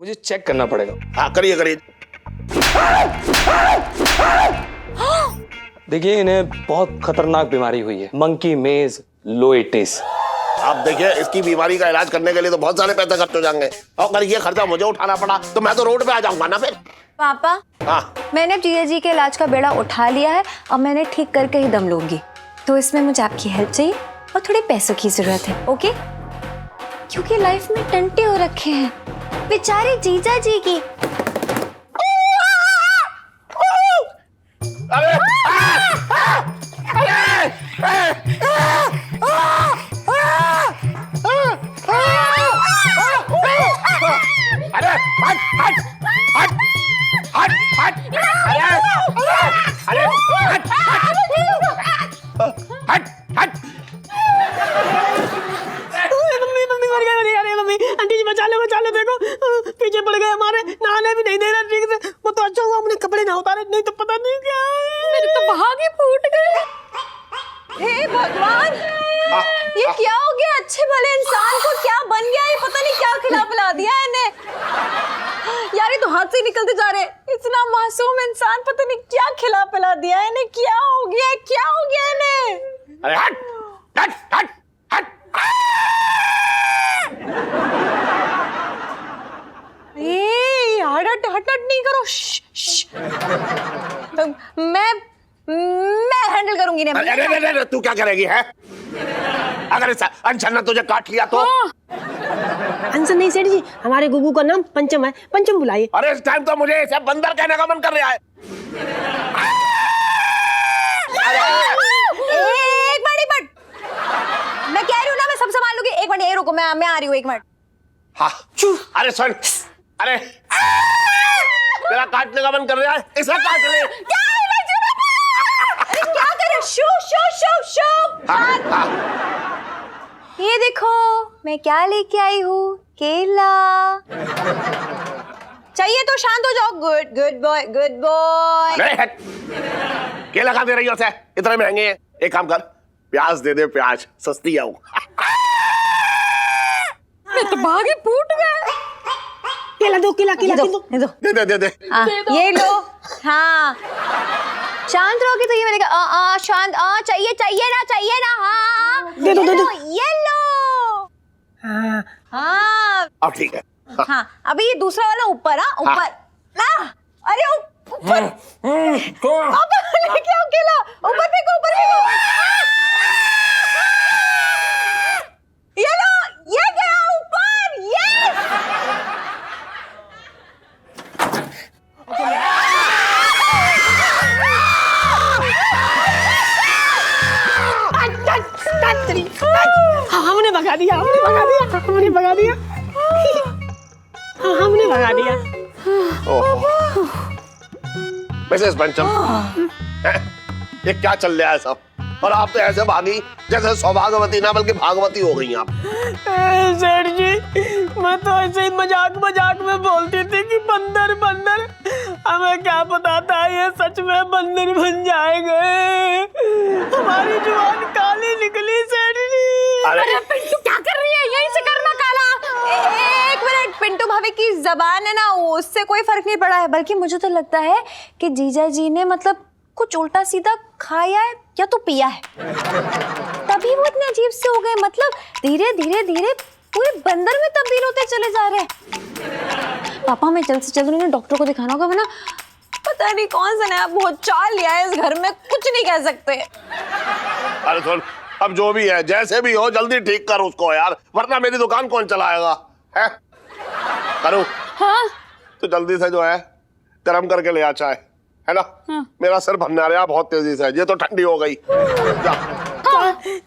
मुझे चेक करना पड़ेगा। हाँ करिए करिए। देखिए इन्हें बहुत खतरनाक बीमारी हुई है, मंकी मेज लोइटिस। आप देखिए इसकी बीमारी का इलाज करने के लिए तो बहुत सारे पैसे खर्च हो जाएंगे, और अगर ये खर्चा मुझे उठाना पड़ा तो मैं तो रोड पे आ जाऊंगा ना फिर। पापा हाँ मैंने जीजा जी के इलाज का बेड़ा उठा लिया है, अब मैंने ठीक करके ही दम लूंगी। तो इसमें मुझे आपकी हेल्प चाहिए और थोड़े पैसों की जरूरत है, ओके? क्योंकि लाइफ में टंटे हो रखे हैं बेचारे जीजा जी की। अरे हट हट हट हट हट अरे अरे हट हट हट। मम्मी मम्मी मर गया। अरे मम्मी आंटी जी बचा लो देखो पीछे पड़ गए हमारे, नहाने भी नहीं दे रहा ठीक से। वो तो अच्छा हुआ हमने कपड़े ना उतारे, नहीं तो पता नहीं क्या मेरे तो भागे फूट गए। हे भगवान, ये क्या हो गया? अच्छे भले इंसान को क्या बन गया? ये पता नहीं क्या खिला पिला दिया है इन्हें। यार ये तो हाथ से निकलते जा रहे। इतना मासूम इंसान पता नहीं क्या खिला पिला दिया है इन्हें। क्या हो गया? क्या हो गया इन्हें? अरे हट हट हट हट। ए यार हट हट नहीं करो। मैं हैंडल करूंगी ना। अरे तू क्या करेगी है? अगर इस अनशन ने तुझे काट लिया तो? अंसन नहीं सेठ जी, हमारे गुगू का नाम पंचम है, पंचम बुलाइए। अरे इस टाइम तो मुझे इसे बंदर कहने का मन कर रहा है। एक मिनट मैं कह रही हूँ ना, मैं सब संभाल लूंगी। एक मिनट ये रुको, मैं आ रही हूँ, एक मिनट। हाँ अरे सुन, अरे तेरा काटने का मन कर रहा है, इसे काट ले। अरे क्या कर रहे हो? शू शू शू शू। हाँ, हाँ। ये देखो मैं क्या लेके आई हूँ, केला। चाहिए तो शांत हो जाओ। Good good boy good boy. अरे हट, केला खा दे रही हो उसे, इतने महंगे हैं। एक काम कर, प्याज दे दे, प्याज सस्ती है वो। मैं तो भागे फूट गए। केला दो, केला केला दो। दे दे दे दे। ये लो। हाँ शांत रहोगे तो ये मिलेगा। शांत। चाहिए ना। हाँ दे दो। ये लो। हाँ हाँ अब ठीक है। हाँ अभी ये दूसरा वाला ऊपर। हाँ ऊपर ना। अरे ऊपर लेके आओ केला। ऊपर फेंको। ये लो, ये गया ऊपर। यस। हमने भगा दिया। मिसेस पंचम, ये क्या चल रहा है सब? और आप तो ऐसे भागी जैसे सौभाग्यवती ना बल्कि भागवती हो गई आप। सेठ जी मैं तो ऐसे ही मजाक में बोलती थी कि बंदर। हमें क्या पता था ये सच में बंदर बन जाएंगे। हमारी जुबान काली निकली सेठ जी। अरे पिंटू क्या कर रही है? यहीं से करना काला। एक मिनट, पिंटू भाभी की जबान है ना, उससे कोई फर्क नहीं पड़ा है। बल्कि मुझे तो लगता है कि जीजा जी ने मतलब कुछ उल्टा सीधा खाया है या तो पिया है, तभी वो इतने अजीब से हो गए। मतलब धीरे धीरे पूरे बंदर में तब्दील होते चले जा रहे हैं। पापा हमें जल्द से जल्द उन्हें डॉक्टर को दिखाना होगा, वरना पता नहीं कौन सा नया भूत चाल लिया है इस घर में, कुछ नहीं कह सकते। अरे सुन, अब जो भी है जैसे भी हो जल्दी ठीक कर उसको यार, वरना मेरी दुकान कौन चलाएगा है? करूं? हाँ तो जल्दी से जो है गरम करके ले आ चाय, है ना? हाँ। मेरा सिर भरना रहा बहुत तेजी से, ये तो ठंडी हो गई। जा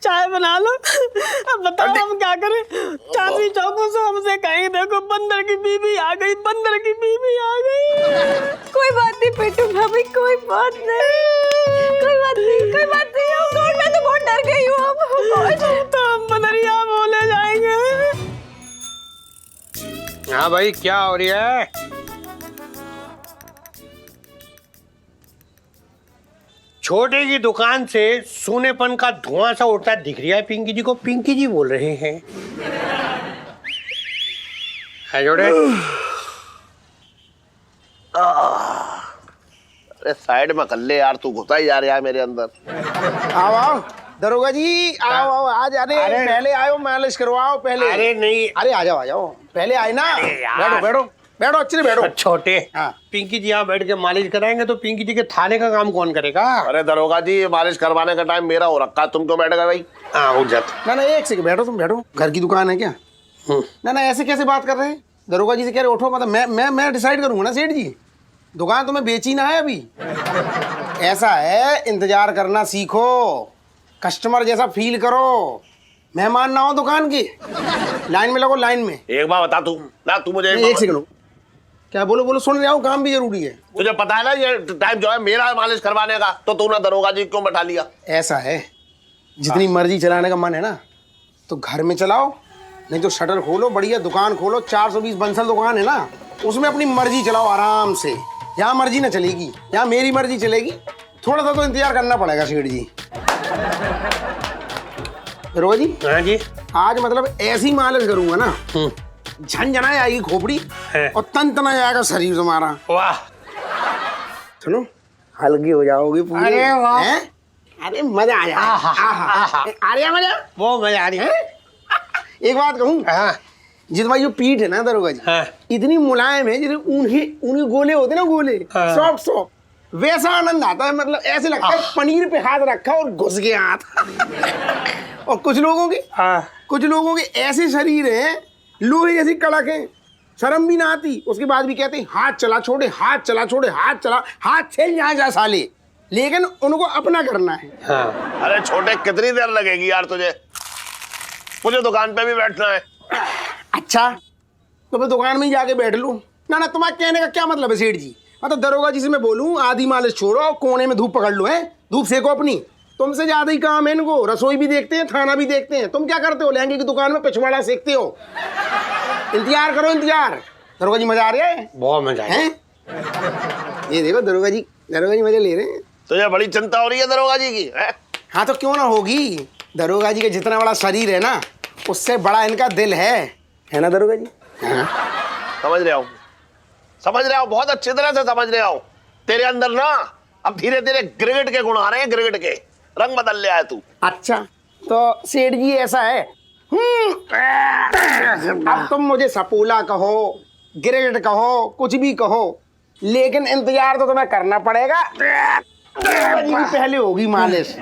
चाय बना लो। अब बताओ हम क्या करें? चाची चौकों से हमसे कहीं देखो बंदर की बीवी आ गई। कोई बात नहीं पिंटू भाभी, कोई बात नहीं। मैं तो बहुत डर गई हूँ। अब तो हम बदरिया बोले जाएंगे। हाँ भाई क्या हो रही है? छोटे की दुकान से सोनेपन का धुआं सा उड़ता दिख रहा है पिंकी जी को। पिंकी जी बोल रहे हैं। है जोड़े अरे साइड में कर ले यार, तू घुसा ही जा रहा है मेरे अंदर। आओ आओ दरोगा जी, आओ आओ आज। अरे पहले आयो, मालिश करवाओ पहले। अरे नहीं, अरे आ जाओ पहले आए ना। बैठो बैठो बैठो, अच्छे से बैठो। छोटे हाँ। पिंकी जी यहाँ बैठ के मालिश कराएंगे तो पिंकी जी के थाने का काम कौन करेगा? अरे दरोगा जी, मालिश करवाने का टाइम मेरा हो रखा, तुम क्यों बैठ गए भाई? हाँ उठ जाते। ना एक सेकंड बैठो, तुम बैठो। घर की दुकान है क्या? ना ऐसे कैसे बात कर रहे हैं? दरोगा जी से कह रहे उठो, मतलब मैं डिसाइड करूंगा ना सेठ जी। दुकान तुम्हें बेची ना है अभी। ऐसा है, इंतजार करना सीखो, कस्टमर जैसा फील करो, मेहमान ना हो दुकान के। लाइन में लगो, लाइन में। एक बार बता तू ना, तू मुझे एक सेकंड, क्या बोलो बोलो, सुन रहा हूँ, काम भी जरूरी है। तुझे पता है ना ये टाइम जो है मेरा है मालिश करवाने का, तो तूने दरोगा जी क्यों बैठा लिया? ऐसा है, जितनी मर्जी चलाने का मन है ना तो घर में चलाओ, नहीं तो शटर खोलो, बढ़िया दुकान खोलो। 420 बंसल दुकान है ना, उसमें अपनी मर्जी चलाओ आराम से। यहाँ मर्जी ना चलेगी, यहाँ मेरी मर्जी चलेगी। थोड़ा सा तो इंतजार करना पड़ेगा सेठ जी। दरोगा जी, हाँ जी। आज मतलब ऐसी मालिश करूंगा ना, झनझना आएगी खोपड़ी और तन तना जाएगा शरीर तुम्हारा। वाह, सुनो, हल्की हो जाओगी पूरी। अरे वाह। हैं? अरे मजा आ जाए। आ रहा मजा? वो मजा आ रही है। एक बात कहूँ, हाँ जिस भाई जो पीठ है ना दरोगा जी, हाँ। इतनी मुलायम है, जैसे उनके गोले होते ना, गोले हाँ। सॉफ्ट सॉफ्ट, वैसा आनंद आता है। मतलब ऐसे लगता है पनीर पे हाथ रखा और घुस गया हाथ। और कुछ लोगों के ऐसे शरीर हैं, लोहे जैसी कड़क है, शर्म भी ना आती, उसके बाद भी कहते हैं हाथ चला छोड़े, हाथ चला छोड़े, हाथ छेल यहाँ जा साले, लेकिन उनको अपना करना है। हाँ। अरे छोटे, कितनी देर लगेगी यार तुझे? मुझे दुकान पे भी बैठना है। अच्छा, तो मैं दुकान में ही जाके बैठ लूं? ना तुम्हारे कहने का क्या मतलब है सेठ जी? मतलब दरोगा जी से मैं बोलूं आधी मालिश छोड़ो और कोने में धूप पकड़ लो, है धूप सेको अपनी। तुमसे ज्यादा ही काम है इनको, रसोई भी देखते हैं, थाना भी देखते हैं। तुम क्या करते हो? लहंगे की दुकान में पिछवाड़ा सेकते हो। इंतजार करो, इंतजार। दरोगा जी मजा आ रहा है? बहुत मजा है। ये देखो दरोगा जी मजा ले रहे हैं। तुझे बड़ी चिंता हो रही है दरोगा जी की, है? हाँ तो क्यों ना होगी, दरोगा जी का जितना बड़ा शरीर है ना, उससे बड़ा इनका दिल है ना दरोगा जी? हाँ। समझ रहा हूँ, बहुत अच्छी तरह से समझ रहा हूँ। तेरे अंदर ना अब धीरे धीरे गिरगिट के गुण आ रहे हैं, गिरगिट के रंग बदल ले आया तू। अच्छा तो सेठ जी ऐसा है, अब तुम मुझे सपूला कहो, गिरगिट कहो, कुछ भी कहो, लेकिन इंतजार तो तुम्हें करना पड़ेगा। पहले होगी मालिश।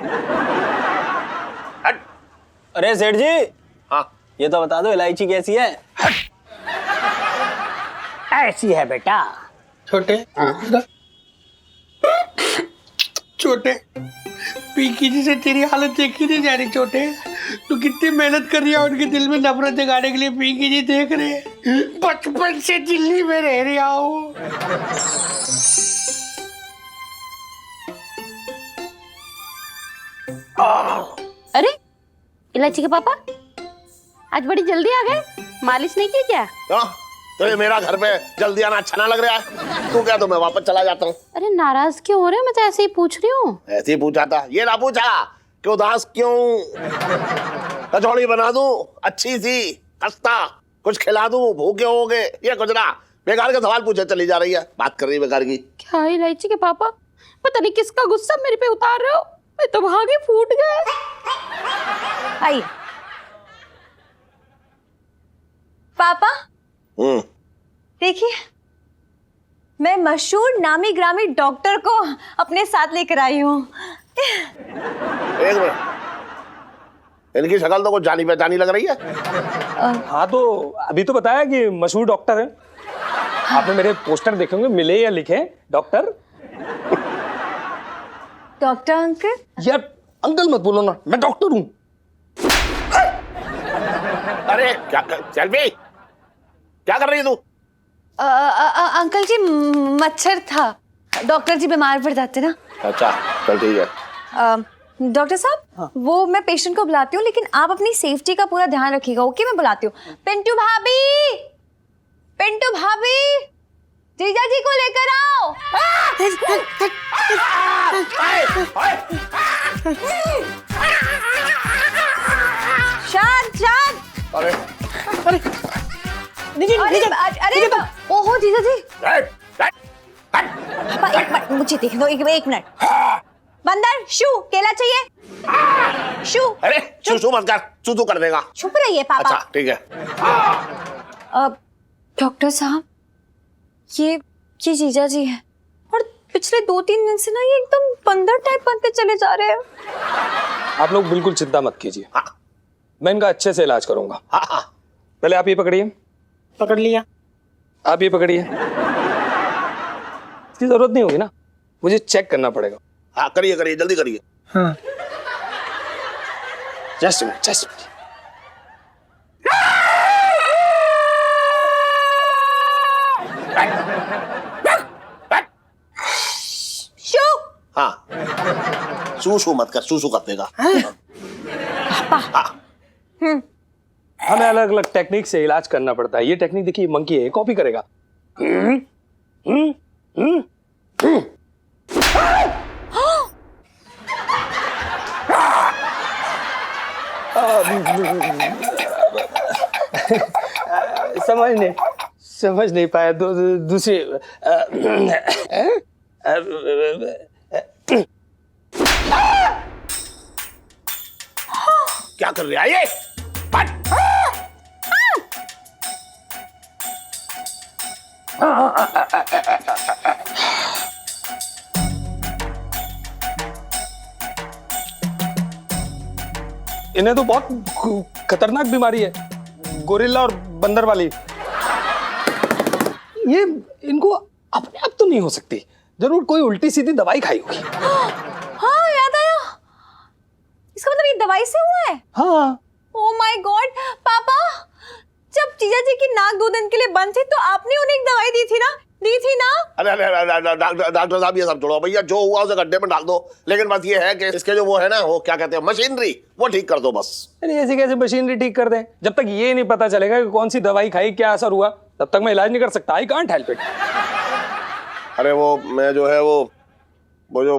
अरे सेठ जी, हाँ, ये तो बता दो इलायची कैसी है? ऐसी है बेटा। छोटे छोटे, पिंकी जी से तेरी हालत देखी नहीं जा रही। छोटे, तू कितनी मेहनत कर रही है उनके दिल में नफरत जगाने के लिए। पिंकी जी देख रहे हैं, बचपन से दिल्ली में रह रही हो। अरे इलायची के पापा, आज बड़ी जल्दी आ गए, मालिश नहीं की क्या? तो ये मेरा घर पे जल्दी आना अच्छा ना लग रहा है? तू क्या, तो मैं वापस चला जाता हूँ। अरे नाराज क्यों हो रहे हो? मैं तो ऐसे ही पूछ रही हूँ। ऐसे ही पूछा था, ये ना पूछा कि उदास क्यों। कचौड़ी बना दूं अच्छी सी खस्ता, कुछ खिला दूं, भूखे होगे, ये कुछ ना। बेकार के सवाल पूछे चली जा रही है, बात कर रही है बेकार की। क्या इलायची के पापा, पता नहीं किसका गुस्सा मेरे पे उतार रहे हो। मैं तो भागे फूट गए। आइए पापा, देखिए मैं मशहूर नामी ग्रामी डॉक्टर को अपने साथ लेकर आई हूँ। एक मिनट, इनकी शक्ल तो कुछ जानी पहचानी लग रही है। हाँ तो अभी तो बताया कि मशहूर डॉक्टर है। आपने मेरे पोस्टर देखे होंगे, मिले या लिखे डॉक्टर। Doctor uncle? यार अंकल मत बोलो ना, मैं डॉक्टर हूँ। अरे क्या सेल्फी, क्या कर रही है तू? अंकल जी मच्छर था, डॉक्टर जी बीमार पड़ जाते ना। अच्छा चल ठीक है। डॉक्टर साहब, वो मैं पेशेंट को बुलाती हूँ, लेकिन आप अपनी सेफ्टी का पूरा ध्यान रखिएगा, ओके? मैं बुलाती हूँ। पिंटू भाभी, जीजा जी को लेकर आओ। शांत। अरे अरे ओहो जीजा जी, पापा एक मुझे देख दो, एक मिनट। बंदर, शू, केला चाहिए? शू। अरे चूचू मत कर, चूचू कर देगा। चुप रहिए पापा। अच्छा ठीक है। डॉक्टर साहब, ये जीजा जी है और पिछले 2-3 दिन से ना ये एकदम बंदर टाइप बनते चले जा रहे हैं। आप लोग बिल्कुल चिंता मत कीजिए, हाँ मैं इनका अच्छे से इलाज करूंगा। हाँ हाँ। पहले आप ये पकड़िए, पकड़ लिया। आप ये पकड़िए। इसकी जरूरत नहीं होगी ना, मुझे चेक करना पड़ेगा। हाँ करिए करिए, जल्दी करिए। हाँ। Just minute, just minute. शू। हाँ चूचू मत कर, चूचू कर देगा। हमें अलग अलग टेक्निक से इलाज करना पड़ता है। ये टेक्निक देखिए, मंकी है, कॉपी करेगा। समझ नहीं पाया। दूसरी क्या कर रहा है ये? हट। इन्हें तो बहुत खतरनाक बीमारी है, गोरिल्ला और बंदर वाली। ये इनको अपने आप तो नहीं हो सकती, जरूर कोई उल्टी सीधी दवाई खाई होगी। हाँ याद आया, इसका मतलब ये दवाई से हुआ है। हाँ। ओह माय गॉड पापा, जब जीजा जी की नाक 2 दिन के लिए बंद थी तो आपने उन्हें एक दवाई दी थी ना? अरे डॉक्टर साहब ये सब छोड़ो भैया, जो हुआ उसे गड्ढे में डाल दो। लेकिन बात ये है कि इसके जो वो है ना, वो क्या कहते हैं, मशीनरी, वो ठीक कर दो बस। अरे ऐसे कैसे मशीनरी ठीक कर दें? जब तक ये नहीं पता चलेगा कि कौन सी दवाई खाई, क्या असर हुआ, तब तक मैं इलाज नहीं कर सकता। I can't help it. अरे वो मैं जो है वो जो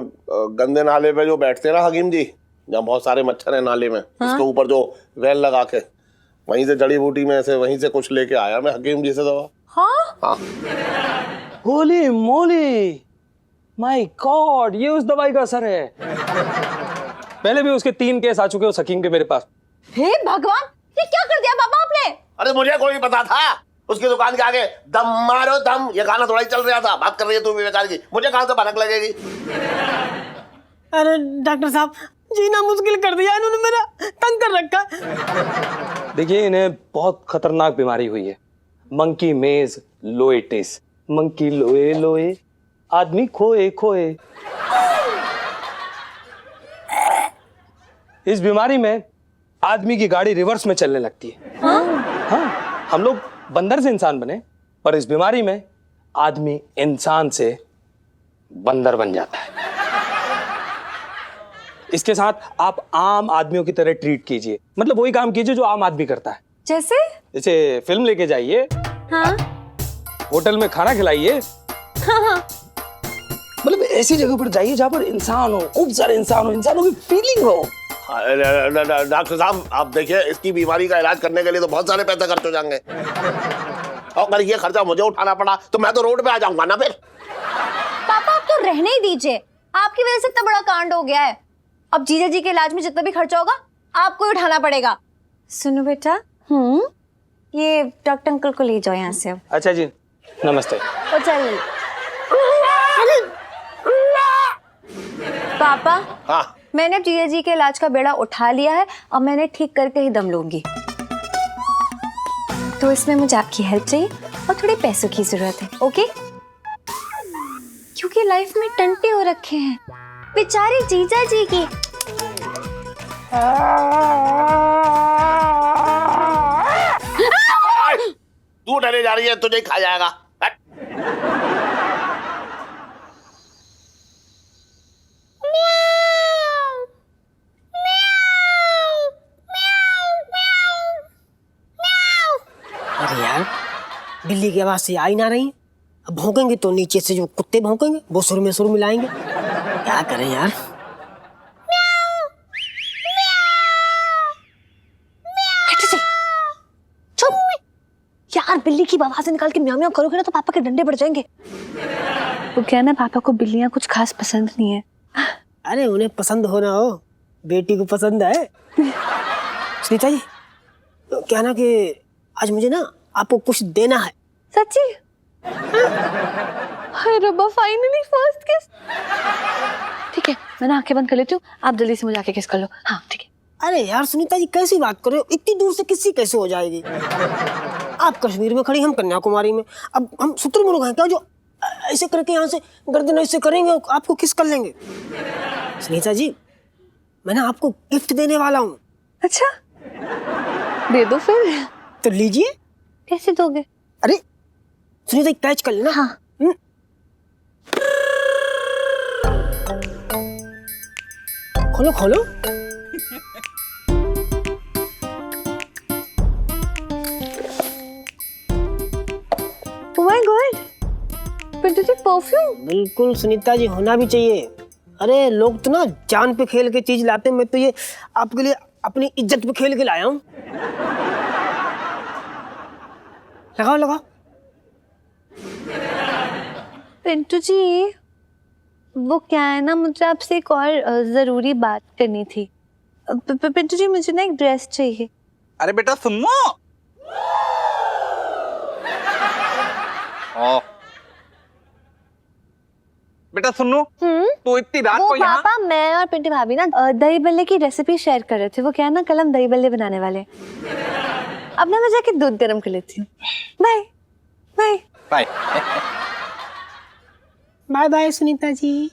गंदे नाले पे जो बैठते हैं ना हकीम जी, जहाँ बहुत सारे मच्छर हैं नाले में, उसके ऊपर जो वेल लगा के, वहीं से जड़ी बूटी में से वहीं से कुछ लेके आया मैं हकीम जी से दवा। हाँ? होली मोली, माय गॉड, ये उस दवाई का असर है। पहले भी उसके 3 केस आ चुके उस हकीम के मेरे पास। हे भगवान, ये क्या कर दिया पापा आपने? अरे मुझे कोई नहीं पता था, उसकी दुकान के आगे दम मारो दम, ये गाना थोड़ा ही चल रहा था। बात कर रही है तू भी बेकार की, मुझे कहां से भनक लगेगी? अरे डॉक्टर साहब, जीना मुश्किल कर दिया इन्होंने, मेरा तंग कर रखा। देखिए, इन्हें बहुत खतरनाक बीमारी हुई है, मंकी मेज लोएटिस। मंकी लोए लोए, आदमी खोए खोए। इस बीमारी में आदमी की गाड़ी रिवर्स में चलने लगती है। हाँ, हम लोग बंदर से इंसान बने, पर इस बीमारी में आदमी इंसान से बंदर बन जाता है। इसके साथ आप आम आदमियों की तरह ट्रीट कीजिए, मतलब वही काम कीजिए जो आम आदमी करता है। जैसे फिल्म लेके जाइए, हाँ? होटल में खाना खिलाइए, हाँ। मतलब ऐसी जगह पर जाइए जहां पर इंसान हो, खूब सारे इंसान हो, इंसानों की फीलिंग हो। डॉक्टर साहब आप देखिए, इसकी बीमारी का इलाज करने के लिए तो बहुत सारे पैसे खर्च हो जाएंगे, और अगर ये खर्चा मुझे उठाना पड़ा तो मैं तो रोड पे आ जाऊंगा ना फिर। पापा आप तो रहने ही दीजिए, आपकी वजह से इतना बड़ा कांड हो गया है। अब जीजा जी के इलाज में जितना भी खर्चा होगा आपको ही उठाना पड़ेगा। सुनो बेटा, ये डॉक्टर अंकल को ले जाओ यहाँ से अब। अच्छा जी, नमस्ते। ओ चल पापा, हाँ मैंने अब जीजा जी के इलाज का बेड़ा उठा लिया है, अब मैंने ठीक करके ही दम लूंगी। तो इसमें मुझे आपकी हेल्प चाहिए और थोड़े पैसों की जरूरत है, ओके? क्योंकि लाइफ में टंटे हो रखे हैं बेचारे जीजा जी की। तू डरे जा रही है, तुझे खा जाएगा। अरे यार, बिल्ली की आवाज से आ ही ना रही। अब भौंकेंगे तो नीचे से जो कुत्ते भौंकेंगे वो सुर में सुर मिलाएंगे। क्या करें यार? चुप यार, बिल्ली की आवाज निकाल के म्याऊ म्याऊ करोगे ना तो पापा के डंडे पड़ जाएंगे। वो क्या ना, पापा को बिल्लियां कुछ खास पसंद नहीं है। अरे उन्हें पसंद हो ना हो, बेटी को पसंद है। सुनीता जी, तो क्या ना कि आज मुझे ना आपको कुछ देना है। सच्ची? हाय रब्बा, फाइनली फर्स्ट किस। ठीक है, मैं ना आंखें बंद कर लेती हूँ, आप जल्दी से मुझे आके किस कर लो। हाँ ठीक है। अरे यार सुनीता जी, कैसी बात कर रहे हो, इतनी दूर से किससी कैसे हो जाएगी? आप कश्मीर में खड़ी, हम कन्याकुमारी में। अब हम शुतुरमुर्ग हैं क्या जो ऐसे करके यहाँ से गर्दन ऐसे करेंगे और आपको किस कर लेंगे? सुनीता जी, मैं ना आपको गिफ्ट देने वाला हूँ। अच्छा, दे दो फिर। तो लीजिए। कैसे दोगे? अरे सुनीता, कैच कर लेना। हाँ। खोलो खोलो। Oh my God, Pintu ji perfume. बिल्कुल सुनीता जी, होना भी चाहिए। अरे लोग तो ना जान पे खेल के चीज लाते हैं, मैं तो ये आपके लिए अपनी इज्जत पे खेल के लाया हूँ। लगाओ लगाओ। पिंटू जी, वो क्या है ना, मुझे आपसे एक और जरूरी बात करनी थी। पिंटू जी, मुझे ना एक ड्रेस चाहिए। अरे बेटा सुनो। ओ बेटा सुनो, तो इतनी रात वो को यहाँ। पापा, मैं और पिंटू भाभी ना दही बल्ले की रेसिपी शेयर कर रहे थे। वो क्या है ना, कल हम दही बल्ले बनाने वाले। अब ना मैं जाके दूध गर्म कर लेती हूँ। Bye bye bye. Bye bye Sunita ji.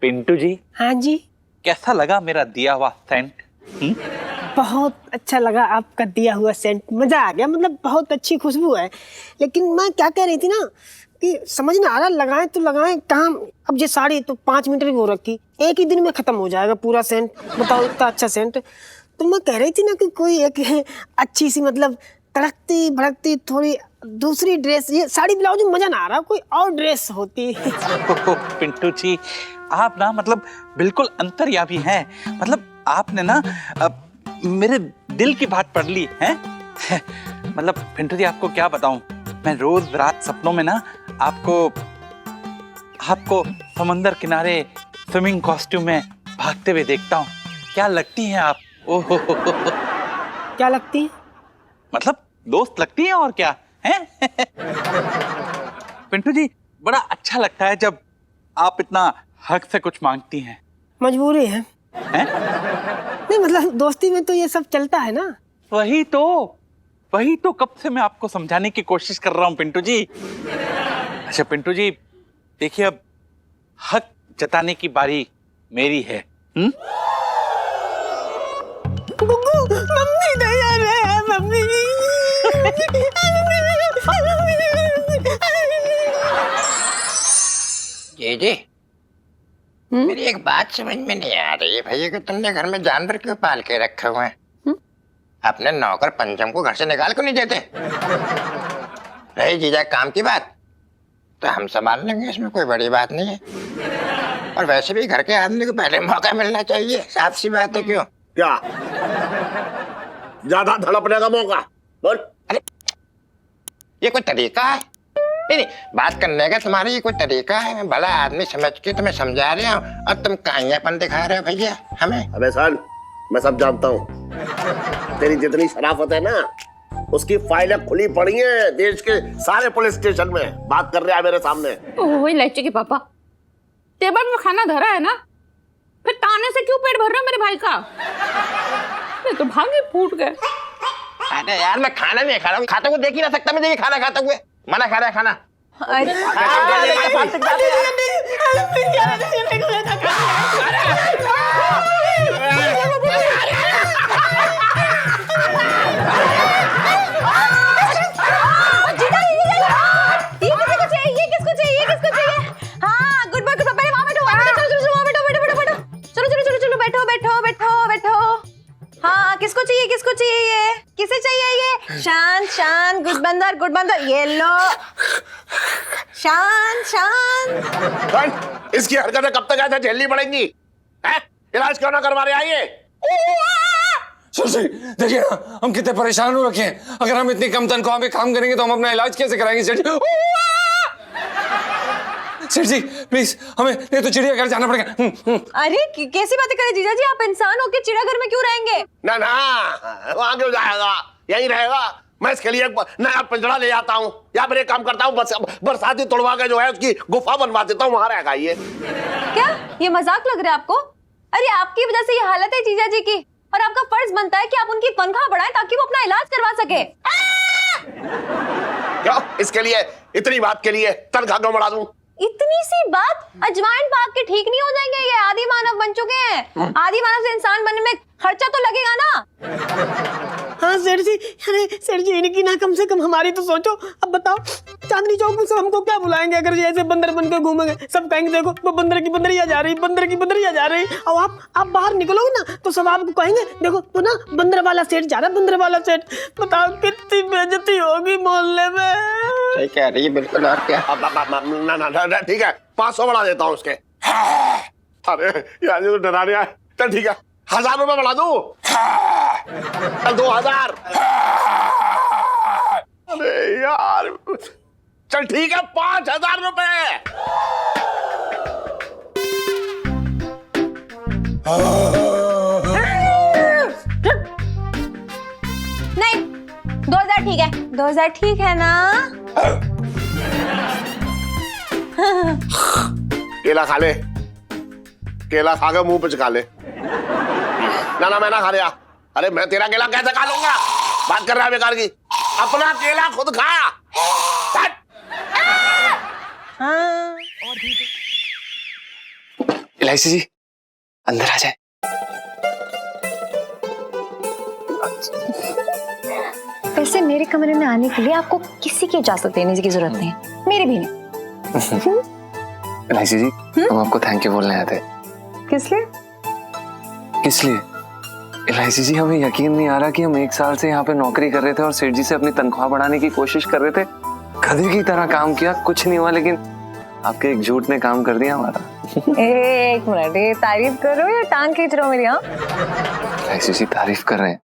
Pintu ji, हाँ जी। कैसा लगा मेरा दिया हुआ सेंट? बहुत अच्छा लगा आपका दिया हुआ सेंट, मजा आ गया। मतलब बहुत अच्छी खुशबू है। लेकिन मैं क्या कह रही थी ना कि समझ ना आ रहा, लगाएं तो लगाएं कहाँ। अब ये साड़ी तो 5 मिनट की हो रखी, एक ही दिन में खत्म हो जाएगा पूरा सेंट। बताओ, इतना अच्छा सेंट। तो मैं कह रही थी ना कि कोई एक अच्छी सी, मतलब तड़कती भड़कती थोड़ी दूसरी ड्रेस, ये साड़ी ब्लाउज में मजा ना आ रहा, कोई और ड्रेस होती। पिंटू जी, आप ना मतलब बिल्कुल अंतर्यामी हैं। मतलब आपने ना मेरे दिल की बात पढ़ ली है। मतलब पिंटू जी, आपको क्या बताऊं, मैं रोज रात सपनों में ना आपको समंदर किनारे स्विमिंग कॉस्ट्यूम में भागते हुए देखता हूँ। क्या लगती हैं आप? ओहो, क्या लगती है? मतलब दोस्त लगती हैं और क्या है। पिंटू जी, बड़ा अच्छा लगता है जब आप इतना हक से कुछ मांगती हैं। मजबूरी है। नहीं मतलब दोस्ती में तो ये सब चलता है ना। वही तो कब से मैं आपको समझाने की कोशिश कर रहा हूँ पिंटू जी। अच्छा पिंटू जी, देखिए अब हक जताने की बारी मेरी है। मम्मी तैयार है, मम्मी। जी मेरी एक बात समझ में नहीं आ रही है भैया कि तुमने घर में जानवर क्यों पाल के रखे हुए हैं? अपने नौकर पंचम को घर से निकाल क्यों नहीं देते? रही जीजा काम की बात तो हम संभाल लेंगे, इसमें कोई बड़ी बात नहीं है। और वैसे भी घर के आदमी को पहले मौका मिलना चाहिए, साफ सी बात है। क्यों? क्या ज्यादा धड़पने का मौका? बोल। अरे ये कोई तरीका है? नहीं, बात करने का तुम्हारा ये कोई तरीका है? मैं भला आदमी समझ के तुम्हें समझा रहा हूँ और तुम काइयापन दिखा रहे हो भैया हमें। अबे सन, मैं सब जानता हूँ। तेरी जितनी शराफत है ना, उसकी फाइलें खुली पड़ी हैं देश के सारे पुलिस स्टेशन में। बात कर रहे हैं मेरे सामने। ओह इलायची के पापा, टेबल में खाना धरा है ना, फिर ताने से क्यों पेट भर रहे हो मेरे भाई का? मैं तो भागे फूट गए। अरे यार, मैं खाना नहीं खा रहा हूँ, खाते हुए देख ही ना सकता मैं खाना खाते हुए। मना खा रहा है खाना। किसको चाहिए, किसको चाहिए, ये किसे चाहिए? ये शांत शांत, गुड बंदर, ये लो। शांत। इसकी हरकतें कब तक ऐसे झेलनी पड़ेंगी? इलाज क्यों ना करवा रहे आइए? सर देखिए ना, हम कितने परेशान हो रखे हैं। अगर हम इतनी कम तनख्वाह में काम करेंगे तो हम अपना इलाज कैसे कराएंगे सर? सेठ जी प्लीज हमें नहीं तो चिड़ियाघर जाना पड़ेगा। अरे कैसी बातें करें जीजा जी, आप इंसान होके चिड़ियाघर में क्यों रहेंगे? ना ना, वहां क्यों जाएगा, यही रहेगा। मैं इसके लिए एक नया पिंजरा ले आता हूँ या फिर एक काम करता हूँ, बरसाती तोड़वा के जो है उसकी गुफा बनवा देता हूँ, वहां रहेगा ये। क्या ये मजाक लग रहा है आपको? अरे आपकी वजह से ये हालत है जीजा जी की, और आपका फर्ज बनता है कि आप उनकी तनख्वाह बढ़ाएं ताकि वो अपना इलाज करवा सके। क्यों, इसके लिए इतनी बात के लिए तनख्वाह क्यों बढ़ा दूं? इतनी सी बात, अजवाइन पाक के ठीक नहीं हो जाएंगे? ये आदि मानव बन चुके हैं, आदि मानव से इंसान बनने में खर्चा तो लगेगा ना। हाँ सेठ जी, अरे सेठ जी इनकी ना कम से कम हमारी तो सोचो। अब बताओ चांदनी चौक में सब हमको क्या बुलाएंगे अगर ये ऐसे बंदर बन के घूमेंगे? सब कहेंगे देखो वो बंदर की बंदरिया जा रही, बंदर की बंदरिया जा रही। और आप बाहर निकलोगे ना तो सब आपको कहेंगे देखो तो ना बंदर वाला सेठ जा रहा है, बंदर वाला सेठ। बताओ कितनी बेइज्जती होगी मोहल्ले में। सही कह रही है बिल्कुल। और क्या? ना ठीक है, 500 बढ़ा देता हूँ उसके। अरे यार ये तो डरा रहा है। चल ठीक है, 1000 रुपए बढ़ा दूं? चल 2000। अरे यार चल ठीक है, 5000 रुपए। नहीं 2000 ठीक है, 2000 ठीक है ना? केला खा ले, केला खा के मुंह पे चिका ले। ना मैं ना खा लिया। अरे मैं तेरा केला कैसे खा लूंगा? बात कर रहा है बेकार की, अपना केला खुद खा। इलायची जी अंदर आ जाए। वैसे मेरे कमरे में आने के लिए आपको किसी की इजाजत देने की जरूरत नहीं है, मेरे भी नहीं। इलायची जी हम आपको थैंक यू बोलने आए थे। किस लिए? किस लिए? इलायची जी हमें यकीन नहीं आ रहा कि हम 1 साल से यहाँ पे नौकरी कर रहे थे और सेठ जी से अपनी तनख्वाह बढ़ाने की कोशिश कर रहे थे। गधे की तरह काम किया, कुछ नहीं हुआ, लेकिन आपके एक झूठ ने काम कर दिया हमारा। एक मिनट, ये तारीफ कर रहे हो या टांग खींच रहे हो मेरी? हाँ इलायची जी तारीफ कर रहे हैं।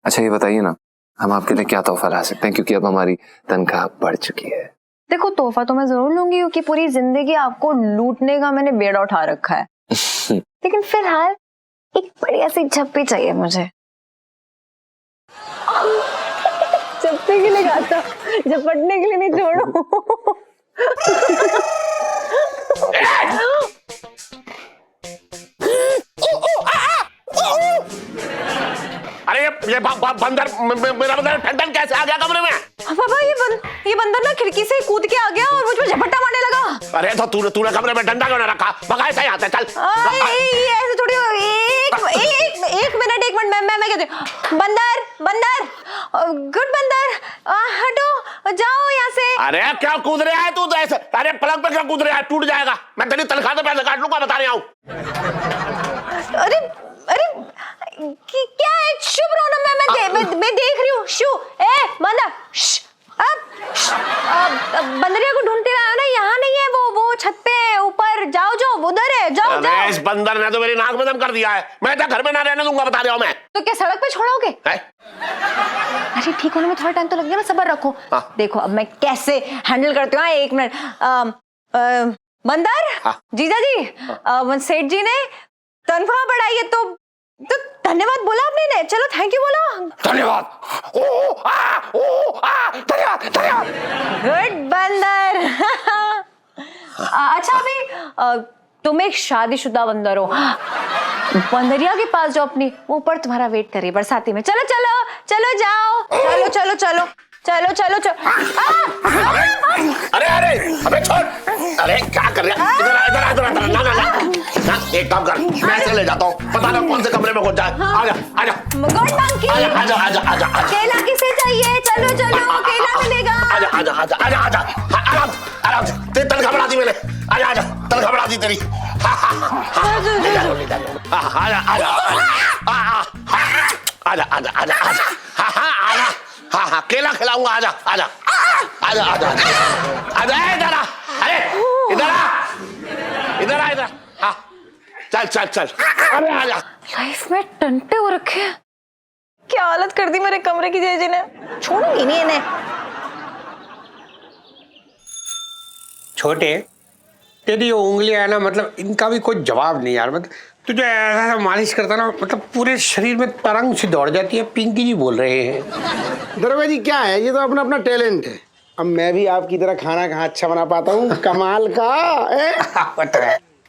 अच्छा ये बताइए ना, हम आपके लिए क्या तोहफा ला सकते हैं, क्योंकि अब हमारी तनख्वाह बढ़ चुकी है। देखो तोहफा तो मैं जरूर लूंगी क्योंकि पूरी जिंदगी आपको लूटने का मैंने बेड़ा उठा रखा है। लेकिन फिलहाल एक बढ़िया सी झप्पी चाहिए मुझे। झप्पी के लिए गाता, झपटने के लिए नहीं, छोड़ो। अरे ये बंदर, मेरा बंदर ठंडन कैसे आ गया कमरे में? पापा ये बंदर ना खिड़की से कूद के आ गया और मुझ पर झपट्टा मारने लगा। अरे तो तूने कमरे में डंडा क्यों ना रखा? भगाए से आता, चल। ऐसे थोड़ी। एक मिनट मैं कहती हूँ, बंदर गुड बंदर, हटो जाओ यहाँ से। अरे क्या कूद रहा है तू तो ऐसे? अरे पलंग पे क्या कूद रहा है? टूट जाएगा। मैं तेरी तनख्वाह से पैसे काट लूंगा, बता रहा हूँ। अरे क्या है? शुभ रहो ना, मैं देख रही हूँ। शू ए बंदर, बंदरिया को ढूंढते आए ना, यहाँ नहीं है वो छत पे ऊपर, जाओ जो उधर है, जाओ। अरे इस बंदर ने तो मेरी नाक में दम कर दिया है, मैं तो घर में ना रहने दूंगा, बता रहा हूँ मैं। तो क्या सड़क पे छोड़ोगे? अरे ठीक होने में थोड़ा टाइम तो लगेगा ना, सब्र रखो। देखो अब मैं कैसे हैंडल करती हूँ। 1 मिनट। बंदर जीजा जी, सेठ जी ने तनख्वाह बढ़ाई है तो धन्यवाद बोला आपने ने? चलो थैंक यू बोलो। धन्यवाद। धन्यवाद। गुड बंदर। अच्छा अभी तुम एक शादीशुदा बंदर हो, बंदरिया के पास जाओ अपनी, ऊपर तुम्हारा वेट कर रही है बरसाती में। चलो जाओ, चलो। अरे अबे छोड़। अरे क्या कर रहा है? इधर ना एक काम कर, मैं ऐसे ले जाता हूँ, पता नहीं कौन से कमरे में घुस जाए। आजा गुड मंकी। आजा। केला किसे चाहिए? चलो केला मिलेगा। आजा। आराम से। तेरी तनख्वाह बढ़ा दी मैंने। आजा, तनख्वाह बढ़ा दी तेरी। आजा। केला खिलाऊंगा। आजा। इधर आ। अरे इधर आ। हाँ चल। अरे आजा। लाइफ में टंटे हो रखे हैं। क्या हालत कर दी मेरे कमरे की जीजा जी ने, छोड़ूंगी नहीं इन्हें। छोटे तेरी ये उंगलियां है ना, मतलब इनका भी कोई जवाब नहीं यार। मतलब तुझे ऐसा मालिश करता ना, मतलब पूरे शरीर में तरंग सी दौड़ जाती है। पिंकी जी बोल रहे हैं। दरोगा जी क्या है, ये तो अपना अपना टैलेंट है। अब मैं भी आपकी तरह खाना कहाँ अच्छा बना पाता हूँ, कमाल का।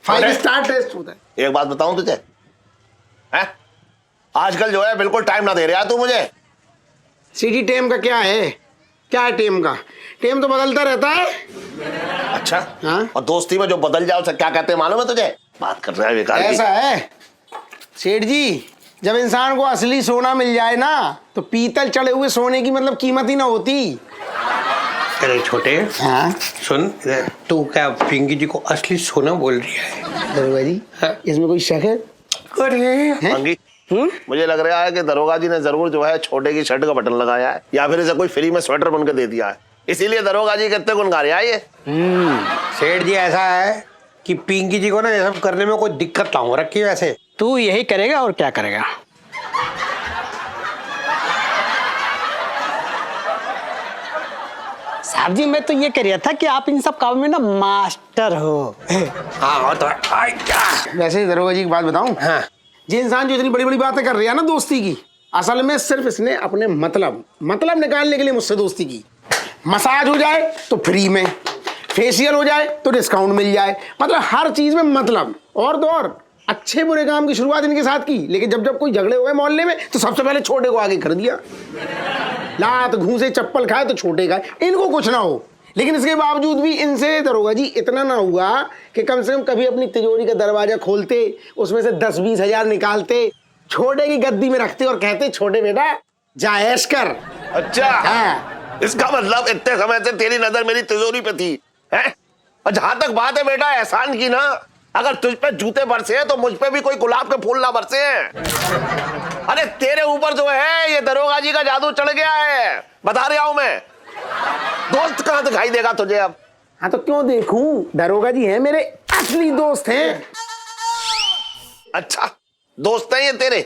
5 स्टार टेस्ट होता है। एक बात बताऊं तुझे, हैं? आजकल जो है बिल्कुल टाइम ना दे रहा तू मुझे। सिटी टेम का क्या है, क्या है टेम का? टेम तो बदलता रहता है। अच्छा हाँ? और दोस्ती में जो बदल जाओ उसे क्या कहते हैं मालूम है तुझे? बात कर रहा है बेकार की। ऐसा है सेठ जी, जब इंसान को असली सोना मिल जाए ना, तो पीतल चढ़े हुए सोने की मतलब कीमत ही ना होती। अरे छोटे, हाँ? सुन, तू क्या पिंकी जी को असली सोना बोल रही है? दरोगा जी, हाँ? इसमें कोई शक है? अरे मंगी, मुझे लग रहा है कि दरोगा जी ने जरूर जो है छोटे की शर्ट का बटन लगाया है, या फिर इसे कोई फ्री में स्वेटर बन के दे दिया है, इसीलिए दरोगा जी कितने गुण गा रहे हैं ये। सेठ जी ऐसा है कि पिंकी जी को ना ये सब करने में कोई दिक्कत ना हो रखी है। वैसे तू यही करेगा और क्या करेगा? साहब जी, मैं तो ये कह रहा था कि आप इन सब कामों में ना मास्टर हो। हाँ तो वैसे दरोगा जी की बात बताऊं, हाँ, ये इंसान जो इतनी बड़ी बड़ी बातें कर रही है ना दोस्ती की, असल में सिर्फ इसने अपने मतलब निकालने के लिए मुझसे दोस्ती की। मसाज हो जाए तो फ्री में, फेशियल हो जाए तो डिस्काउंट मिल जाए, मतलब हर चीज में मतलब। और तो और अच्छे बुरे काम की शुरुआत इनके साथ की, लेकिन जब जब कोई झगड़े हो गए मोहल्ले में तो सबसे पहले छोटे को आगे कर दिया। लात घूंसे चप्पल खाए तो छोटे खाए, इनको कुछ ना हो। लेकिन इसके बावजूद भी इनसे दरोगा जी इतना ना हुआ कि कम से कम कभी अपनी तिजोरी का दरवाजा खोलते, उसमें से 10-20 हजार निकालते, छोटे की गद्दी में रखते और कहते, छोटे बेटा जा ऐश कर। अच्छा हाँ। इसका मतलब इतने समय से तेरी नजर मेरी तिजोरी पे थी, हैं? और जहां तक बात है बेटा एहसान की ना, अगर तुझ पे जूते बरसे हैं तो मुझ पे भी कोई गुलाब के फूल ना बरसे हैं। अरे तेरे ऊपर जो है ये दरोगा जी का जादू चढ़ गया है, बता रहा हूं मैं। दोस्त कहां दिखाई देगा तुझे अब? हाँ तो क्यों देखूं, दरोगा जी हैं मेरे असली दोस्त हैं। अच्छा दोस्त हैं ये तेरे?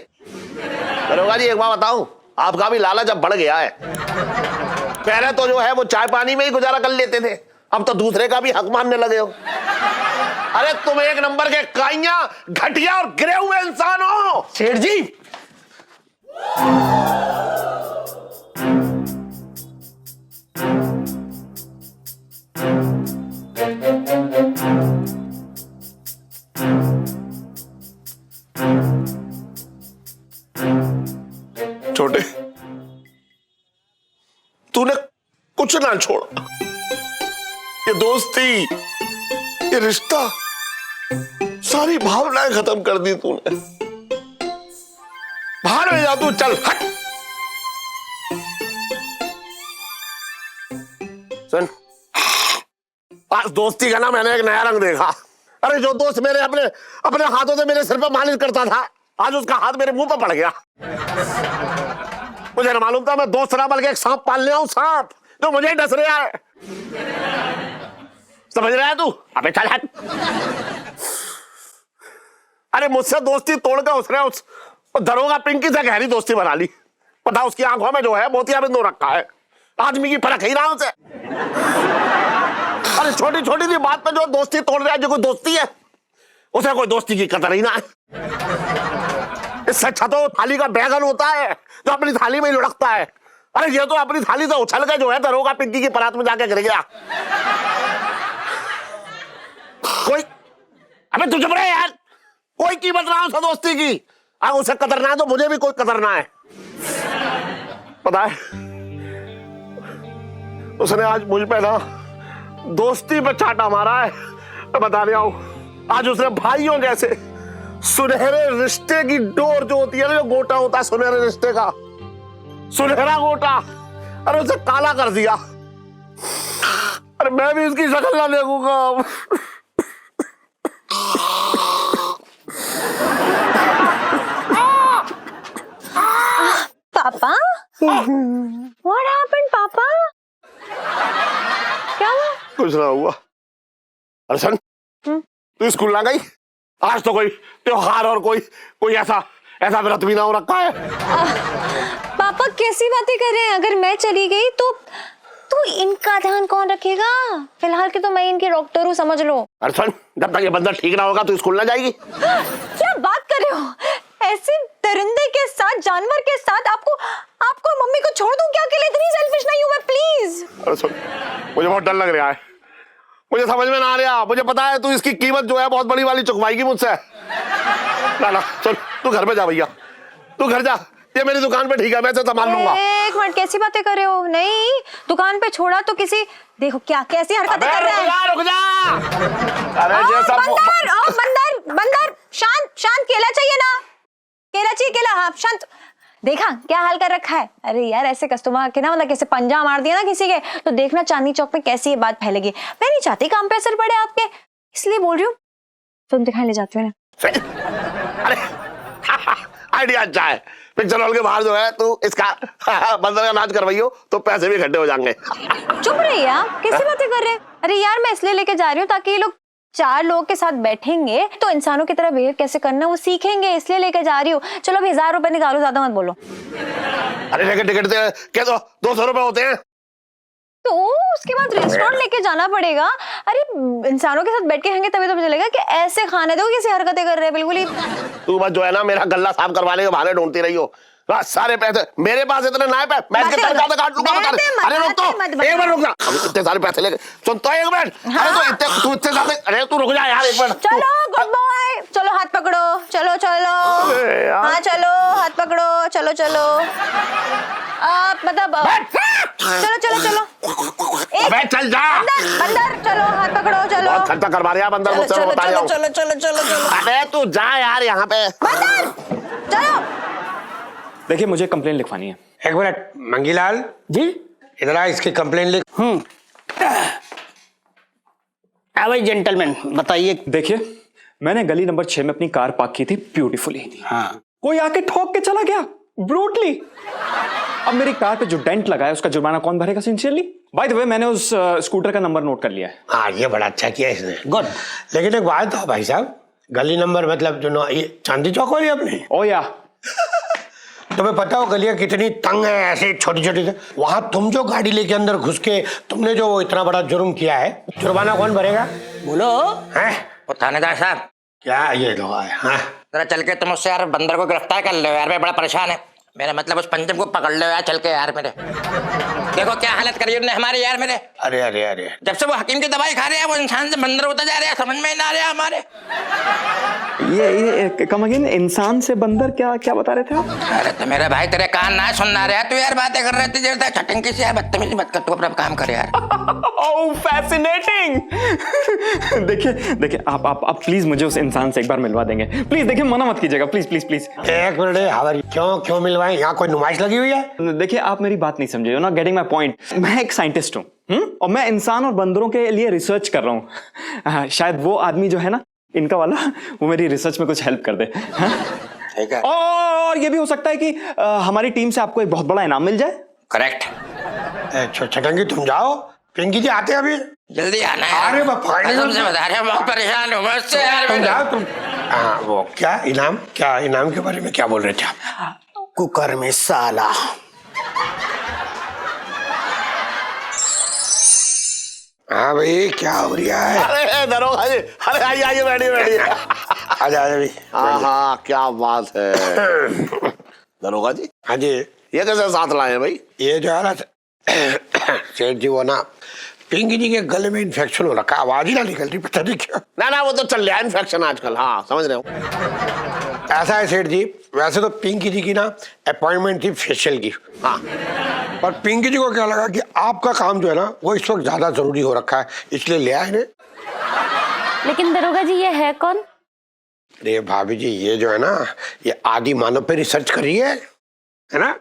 दरोगा जी एक बात बताऊं, आपका भी लालच अब बढ़ गया है। पहले तो जो है वो चाय पानी में ही गुजारा कर लेते थे, अब तो दूसरे का भी हक मानने लगे हो। अरे तुम एक नंबर के काइयां, घटिया और गिरे हुए इंसान हो। सेठ जी, छोटे तूने कुछ ना छोड़ा, ये दोस्ती, ये रिश्ता, सारी भावनाएं खत्म कर दी तूने। बाहर में जा तू, चल हट। सुन, आज दोस्ती का ना मैंने एक नया रंग देखा। अरे जो दोस्त मेरे अपने अपने हाथों से मेरे सिर पर मालिश करता था, आज उसका हाथ मेरे मुंह पर पड़ गया। मुझे ना मालूम था मैं दोस्त ना बल्कि एक सांप पालने आऊं, सांप जो मुझे डस रहा है। समझ रहा है तू? अबे चल हट। अरे मुझसे दोस्ती तोड़कर उसने उस दरोगा पिंकी से गहरी दोस्ती बना ली। पता उसकी आंखों में जो है मोतियाबिंद हो रखा है, आदमी की फर्क ही ना उसे। अरे छोटी छोटी सी बात पे जो दोस्ती तोड़ रहा है, जो कोई दोस्ती है उसे कोई दोस्ती की कदर ही ना है। इससे अच्छा तो थाली का बैगन होता है जो अपनी थाली में ही लुढ़कता है। अरे ये तो अपनी थाली से उछल के जो है दरोगा पिंकी की परात में जाके गिर गया। कोई अबे तू चुप रहे यार, कोई कीमत ना हो उस दोस्ती की। अगर उसे कदर ना है तो मुझे भी कोई कदर ना है। पता है उसने आज मुझ पे ना दोस्ती पे चाटा मारा है। मैं बता रहा हूं, आज उसने भाइयों जैसे सुनहरे रिश्ते की डोर जो होती है ना, जो गोटा होता है सुनहरे रिश्ते का, सुनहरा गोटा, अरे उसे काला कर दिया। अरे मैं भी इसकी शक्ल ना देखूंगा। पापा, what happened, पापा? क्या हुआ? कुछ ना हुआ। अरे सन, तू स्कूल ना गई? आज तो कोई त्योहार और कोई ऐसा व्रत भी ना हो रखा है। पापा कैसी बातें कर रहे हैं? अगर मैं चली गई तो तो इनका ध्यान कौन रखेगा? फिलहाल के तो मैं इनकी डॉक्टर हूँ, समझ लो। अरे सुन, जब तक ये बंदर ठीक ना होगा तो स्कूल ना जाएगी। क्या बात कर रहे हो? ऐसे दरिंदे के साथ, जानवर के साथ आपको मम्मी को छोड़ दूं क्या? अकेले इतनी सेल्फिश नहीं हूं मैं, प्लीज। अरे सुन, मुझे बहुत डर लग रहा है, मुझे समझ में ना आ रहा। मुझे पता है तू इसकी कीमत जो है बहुत बड़ी वाली चुकवाएगी मुझसे। ना सुन, तू घर पे जा भैया, तू घर जा, ये मेरी दुकान पे ठीक है, मैं तो संभाल लूंगा। एक मिनट, कैसी बातें कर रहे हो? नहीं, दुकान पे छोड़ा तो किसी, देखो क्या कैसी हरकतें कर रहा है। रुक जा। अरे जैसा बंदर शांत, केला चाहिए ना? केला चाहिए, केला। हाँ शांत। देखा क्या हाल कर रखा है? अरे यार, ऐसे कस्टमर के ना, मतलब कैसे पंजा मार दिया ना किसी के, तो देखना चांदनी चौक में कैसी ये बात फैलेगी। मैं नहीं चाहती काम पे असर पड़े आपके, इसलिए बोल रही हूँ। फिल्म दिखाने ले जाती हूँ ना। अरे आइडिया अच्छा है। पिक्चर हॉल के बाहर जो है तू इसका बंदर का नाच करवाइयो तो पैसे भी इकट्ठे हो जाएंगे। चुप रहिए आप, कैसी बातें कर रहे हैं? अरे यार, मैं इसलिए लेके जा रही हूँ ताकि ये लोग 4 लोगों के साथ बैठेंगे तो इंसानों की तरह बिहेव कैसे करना वो सीखेंगे, इसलिए लेके जा रही हूँ। चलो अभी 1000 रुपए निकालो, ज्यादा मत बोलो। अरे टिकट क्या तो 200 रुपए होते हैं, तो उसके बाद रेस्टोरेंट लेके जाना पड़ेगा। अरे इंसानों के साथ बैठ के खाएंगे तभी तो मुझे लगेगा कि ऐसे खाने दो, कैसी हरकतें कर रहे हैं बिल्कुल ही। तू बस जो है ना मेरा गल्ला साफ करवाने के बहाने ढूंढती रही हो। सारे पैसे मेरे पास इतने ना है, मैं इसके तरफ ज्यादा काट लूंगा। अरे रुक तो, एक मिनट रुक जा। इतने सारे पैसे लेके सुन तो, एक मिनट। अरे तू इतने ज्यादा, अरे तू रुक जा यार एक मिनट। चलो गुड बॉय, चलो हाथ पकड़ो, चलो हाँ चलो हाथ पकड़ो, चलो आप मतलब चलो अबे चल जा। बंदर चलो हाथ पकड़ो, चलो। बहुत खर्चा करवा रहा बंदर मुझसे, मैं बता रहा हूं। चलो। अरे तू जा यार यहाँ पे। बंदर चलो। देखिए, मुझे कंप्लेन लिखवानी है। एक मिनट मंगीलाल जी, इधर आ, इसकी कंप्लेन लिख। भाई जेंटलमैन बताइए। देखिए, मैंने गली नंबर 6 में अपनी कार पार्क की थी ब्यूटीफुली। हाँ, कोई आके ठोक के चला गया ब्रूटली। अब मेरी कार पे जो डेंट लगा है उसका जुर्माना कौन भरेगा? सिंसियरली। बाय द वे, मैंने उस स्कूटर का नंबर नोट कर लिया है। हाँ, ये बड़ा अच्छा किया इसने, गुड। लेकिन एक बात था भाई साहब, गली नंबर मतलब जो ये चांदी चौक वाली अपनी, ओ या तुम्हें पता हो गलियां कितनी तंग है, ऐसे छोटी छोटी से। वहां तुम जो गाड़ी लेके अंदर घुस के तुमने जो इतना बड़ा जुर्म किया है, जुर्माना कौन भरेगा? बोलो। हैं? वो थानेदार साहब, क्या ये लोग आए? हाँ, जरा चल के तुम उससे यार बंदर को गिरफ्तार कर लो यार, मैं बड़ा परेशान है। मेरा मतलब उस पंचम को पकड़ लो यार, चल के यार। मेरे देखो क्या हालत करी उन्होंने हमारी यार। मेरे अरे अरे अरे, जब से वो हकीम की दवाई खा रहे हैं वो इंसान से बंदर होता जा रहा है, समझ में ना आ रहा है हमारे। ये कम अगेन, इंसान से बंदर, क्या बता रहे थे आप? अरे तो मेरे भाई तेरे कान ना सुनना रहा तू यार, बातें कर रहे थे जैसे छटंकी से यार, बदतमीजी मत कर, तू अपना काम कर यार। ओह फैसिनेटिंग। देखिए आप प्लीज मुझे उस इंसान से एक बार मिलवा देंगे प्लीज। देखिए, मना मत कीजिएगा प्लीज प्लीज प्लीज। एक मिनट, हमारी क्यों मिलवाएं? यहाँ कोई नुमाइश लगी हुई है? देखिए, आप मेरी बात नहीं समझे, you not getting my point. मैं एक साइंटिस्ट हूँ और मैं इंसान और बंदरों के लिए रिसर्च कर रहा हूँ। शायद वो आदमी जो है ना, इनका वाला, वो मेरी रिसर्च में कुछ हेल्प कर दे। ठीक है, और ये भी हो सकता है कि हमारी टीम से आपको एक बहुत बड़ा इनाम मिल जाए। करेक्ट। छटंगी तुम जाओ, पिंकी जी आते हैं अभी, जल्दी आना है। अरे बाबा, तुमसे बता रहे हैं, बहुत परेशान हूँ मैं उससे यार। तुम जाओ तुम। हाँ, वो क्या इनाम के बारे में क्या बोल रहे थे आप? कुकर में साला। हाँ भाई, क्या हो रहा है? अरे दरोगा जी, अरे आइए बैठिए। आजा भाई। हाँ क्या बात है दरोगा जी। हाँ जी, ये कैसे साथ लाए हैं भाई? ये जो है ना सेठ जी, वो ना पिंकी जी के गले में इन्फेक्शन हो रखा, आवाज ही ना निकल रही, पता नहीं क्या। ना वो तो चल रहा है इन्फेक्शन आजकल। हाँ समझ रहे हो। ऐसा है सेठ जी, वैसे तो पिंकी जी की ना अपॉइंटमेंट थी फेशियल की। हाँ, पर पिंकी जी को क्या लगा कि आपका काम जो है ना वो इस वक्त ज्यादा जरूरी हो रखा है, इसलिए ले आए ने। लेकिन दरोगा जी, ये है कौन? अरे भाभी जी, ये जो है ना, ये आदि मानव पे रिसर्च कर रही है ना।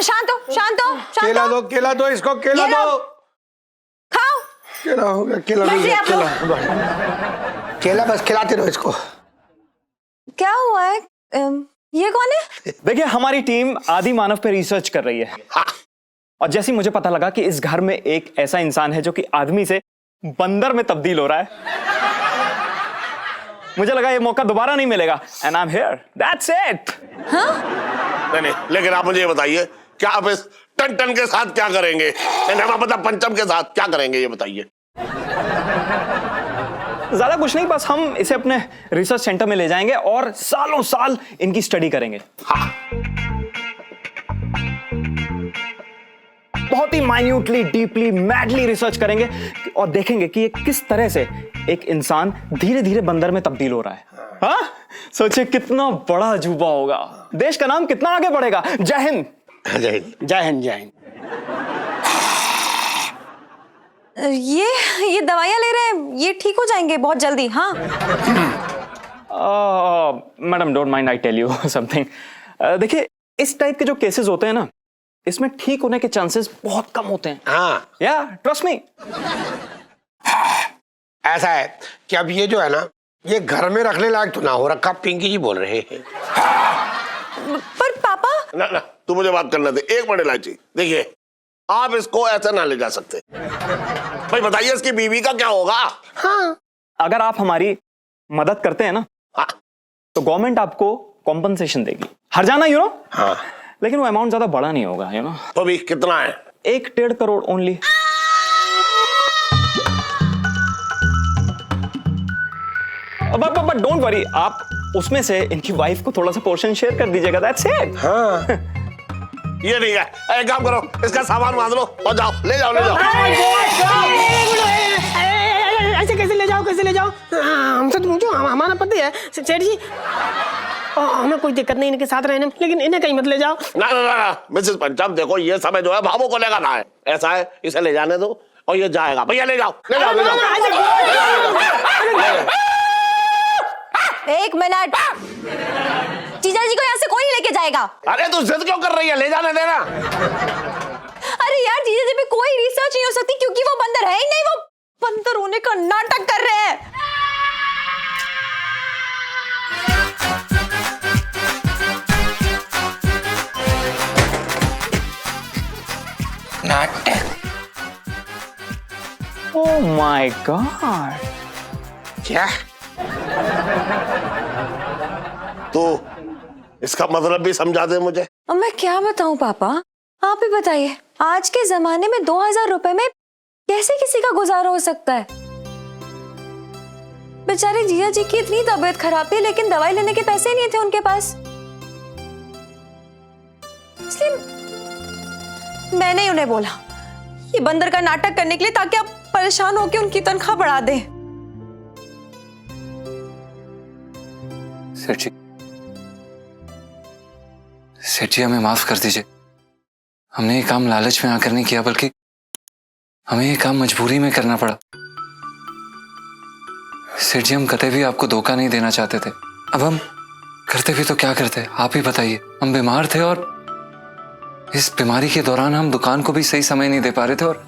शांत हो। केला दो इसको, केला दो। खाओ। केला हो गया, केला बस नहीं ये है, आप लोग- केला केला बस खिलाते रहो इसको। क्या हुआ है? ये कौन है? देखिए, हमारी टीम आदि मानव पे रिसर्च कर रही है और जैसे ही मुझे पता लगा कि इस घर में एक ऐसा इंसान है जो कि आदमी से बंदर में तब्दील हो रहा है, मुझे लगा ये मौका दोबारा नहीं मिलेगा and I am here, that's it. नहीं, लेकिन आप मुझे ये बताइए, क्या आप इस टन टन के साथ क्या करेंगे? मतलब पंचम के साथ क्या करेंगे, ये बताइए। ज्यादा कुछ नहीं, बस हम इसे अपने रिसर्च सेंटर में ले जाएंगे और सालों साल इनकी स्टडी करेंगे। बहुत ही माइन्यूटली, डीपली, मैडली रिसर्च करेंगे और देखेंगे कि ये किस तरह से एक इंसान धीरे धीरे बंदर में तब्दील हो रहा है। हाँ, सोचिए कितना बड़ा अजूबा होगा, देश का नाम कितना आगे बढ़ेगा। जय हिंद। जय हिंद। जय हिंद, जय हिंद। ये दवाइयाँ ले रहे हैं, ये ठीक हो जाएंगे बहुत जल्दी। हाँ madam, don't mind, I tell you something. देखिए, इस टाइप के जो केसेस होते हैं ना, इसमें ठीक होने के चांसेस बहुत कम होते हैं। हाँ, या ट्रस्ट मी। ऐसा है कि अब ये जो है ना, ये घर में रखने लायक तो ना हो रखा, पिंकी जी बोल रहे हैं। पर पापा, ना ना, तू मुझे बात करने दे। एक मिनट इलायची, देखिए, आप इसको ऐसे ना ले जा सकते। भाई बताइए, इसकी बीवी का क्या होगा? हाँ, अगर आप हमारी मदद करते हैं ना, हाँ, तो गवर्नमेंट आपको कॉम्पनसेशन देगी, हर जाना, यू नो। हाँ, लेकिन वो अमाउंट ज्यादा बड़ा नहीं होगा, यू नो। तो भी कितना है? 1-1.5 crore only. But don't worry, आप उसमें से इनकी वाइफ को थोड़ा सा पोर्शन शेयर कर दीजिएगा, दैट्स इट। हाँ, ये नहीं है। एक काम करो, इसका सामान बांध लो और जाओ, ले जाओ, ले जाओ। ऐसे कैसे ले जाओ, कैसे ले जाओ? हमसे तो पूछो, हमारा पति है सेठ जी, हमें कोई दिक्कत नहीं इनके साथ रहने में, लेकिन इन्हें कहीं मत ले जाओ। ना ना ना, मिसेस पंचम, देखो ये समय जो है भावों को लेकर ना है। ऐसा है, इसे ले जाने दो और ये जाएगा। भैया ले जाओ, ले जाओ, ले जाओ। एक मिनट, जीजा जी को यहाँ से कोई नहीं लेके जाएगा। अरे तू जिद क्यों कर रही है? ले जाने देना। अरे यार, जीजा जी पे कोई रिसर्च नहीं हो सकती क्योंकि वो बंदर है ही नहीं, वो बंदर होने का नाटक कर रहे हैं। नाटक? Oh my God. क्या? तो इसका मतलब भी समझा दे मुझे। अब मैं क्या बताऊं पापा, आप ही बताइए, आज के जमाने में 2000 रुपए में कैसे किसी का गुजारा हो सकता है? बेचारे जीजा जी की इतनी तबीयत खराब थी, लेकिन दवाई लेने के पैसे नहीं थे उनके पास, इसलिए मैंने ही उन्हें बोला ये बंदर का नाटक करने के लिए, ताकि आप परेशान होकर उनकी तनख्वाह बढ़ा दें। सेठ जी, हमें माफ कर दीजिए। हमने ये काम लालच में आकर नहीं किया, बल्कि हमें ये काम मजबूरी में करना पड़ा। सेठ जी, हम कतई भी आपको धोखा नहीं देना चाहते थे। अब हम करते भी तो क्या करते, आप ही बताइए। हम बीमार थे और इस बीमारी के दौरान हम दुकान को भी सही समय नहीं दे पा रहे थे और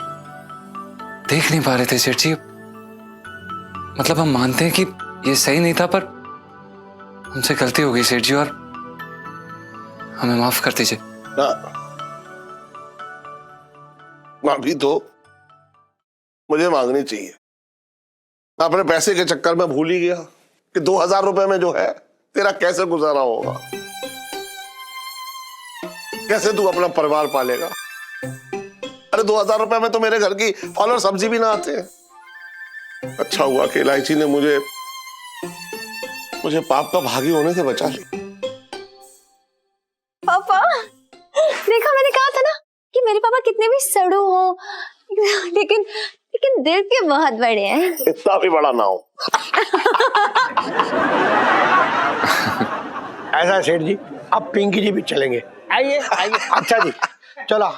देख नहीं पा रहे थे। सेठ जी, मतलब हम मानते हैं कि ये सही नहीं था, पर हमसे गलती हो गई सेठ जी, और हमें माफ कर दीजिए। माफी तो मुझे मांगनी चाहिए। मैं अपने पैसे के चक्कर में भूल ही गया कि 2000 रुपए में जो है तेरा कैसे गुजारा होगा, कैसे तू अपना परिवार पालेगा। अरे 2000 रुपए में तो मेरे घर की फल और सब्जी भी ना आते हैं। अच्छा हुआ कि इलायची ने मुझे पाप का भागी होने से बचा ली। पापा, देखा, मैंने कहा था ना कि मेरे पापा कितने भी सड़ू हो, लेकिन दिल के बहुत बड़े हैं। इतना भी बड़ा ना हो। ऐसा है सेठ जी, अब पिंकी जी भी चलेंगे। आइए आइए। अच्छा जी, चलो।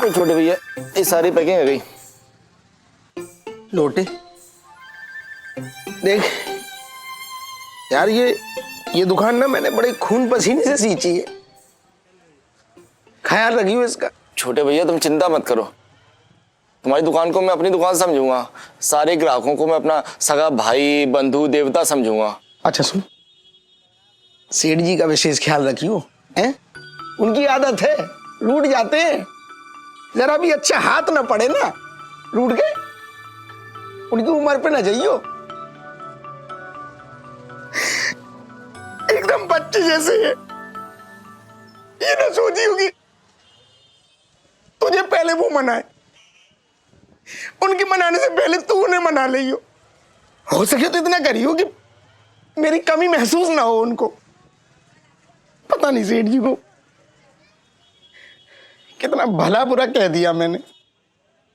छोटे भैया, ये सारी पैकिंग आ गई। लोटे देख यार, ये दुकान ना मैंने बड़े खून पसीने से सींची है। ख्याल रखियो इसका। छोटे भैया तुम चिंता मत करो, तुम्हारी दुकान को मैं अपनी दुकान समझूंगा, सारे ग्राहकों को मैं अपना सगा भाई बंधु देवता समझूंगा। अच्छा सुन, सेठ जी का विशेष ख्याल रखियो, हैं? उनकी आदत है, रूठ जाते हैं, जरा भी अच्छा हाथ ना पड़े ना रूठ के, उनकी उम्र पे ना जाइयो, एकदम बच्चे जैसे है। ये ना सोची होगी तुझे पहले वो मनाए, उनके मनाने से पहले तू उन्हें मना लियो। हो सके तो इतना करियो कि मेरी कमी महसूस ना हो उनको। पता नहीं सेठ जी को कितना भला बुरा कह दिया मैंने।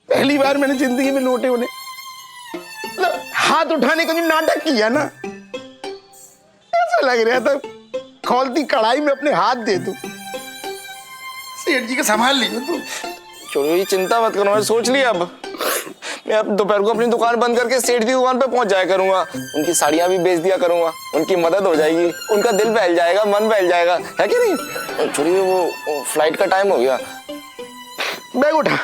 पहली बार मैंने जिंदगी में लोटे उन्हें मतलब हाथ उठाने का जो नाटक किया ना, ऐसा लग रहा था खौलती कढ़ाई में अपने हाथ दे दूं। सेठ जी का संभाल लियो तू। चलो ये चिंता मत करो, मैं सोच लिया अब मैं अब दोपहर को अपनी दुकान बंद करके सेठ की दुकान पे पहुंच जाया करूंगा, उनकी साड़ियां भी बेच दिया करूंगा, उनकी मदद हो जाएगी, उनका दिल बहल जाएगा, मन बहल जाएगा, है कि नहीं? छोड़िए वो फ्लाइट का टाइम हो गया, बैग उठा।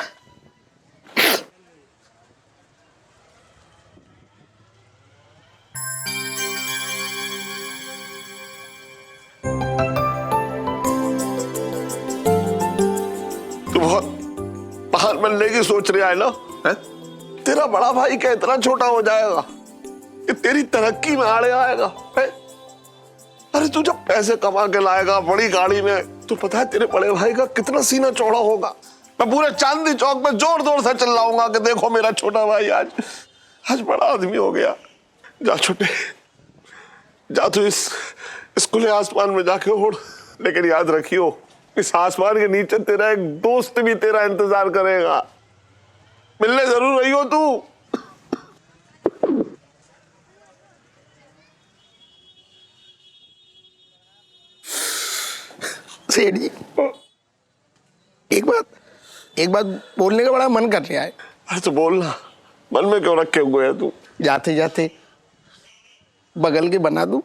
तू बहुत बाहर मिलने की सोच रहा है ना, है? तेरा बड़ा भाई क्या इतना छोटा हो जाएगा कि तेरी तरक्की में आड़े आएगा, है? अरे तू जब पैसे कमा के लाएगा बड़ी गाड़ी में, तो पता है तेरे बड़े भाई का कितना सीना चौड़ा होगा। मैं पूरे चांदनी चौक में जोर जोर से चिल्लाऊंगा कि देखो मेरा छोटा भाई आज बड़ा आदमी हो गया। जा छोटे, जा तू इस खुले आसमान में जाके उड़, लेकिन याद रखियो इस आसमान के नीचे तेरा एक दोस्त भी तेरा इंतजार करेगा, मिलने जरूर रही हो तू। सेठ जी एक बात बोलने का बड़ा मन कर रहा है। अरे तो बोलना, मन में क्यों रखे हुए है तू? जाते जाते बगल के बना दूं?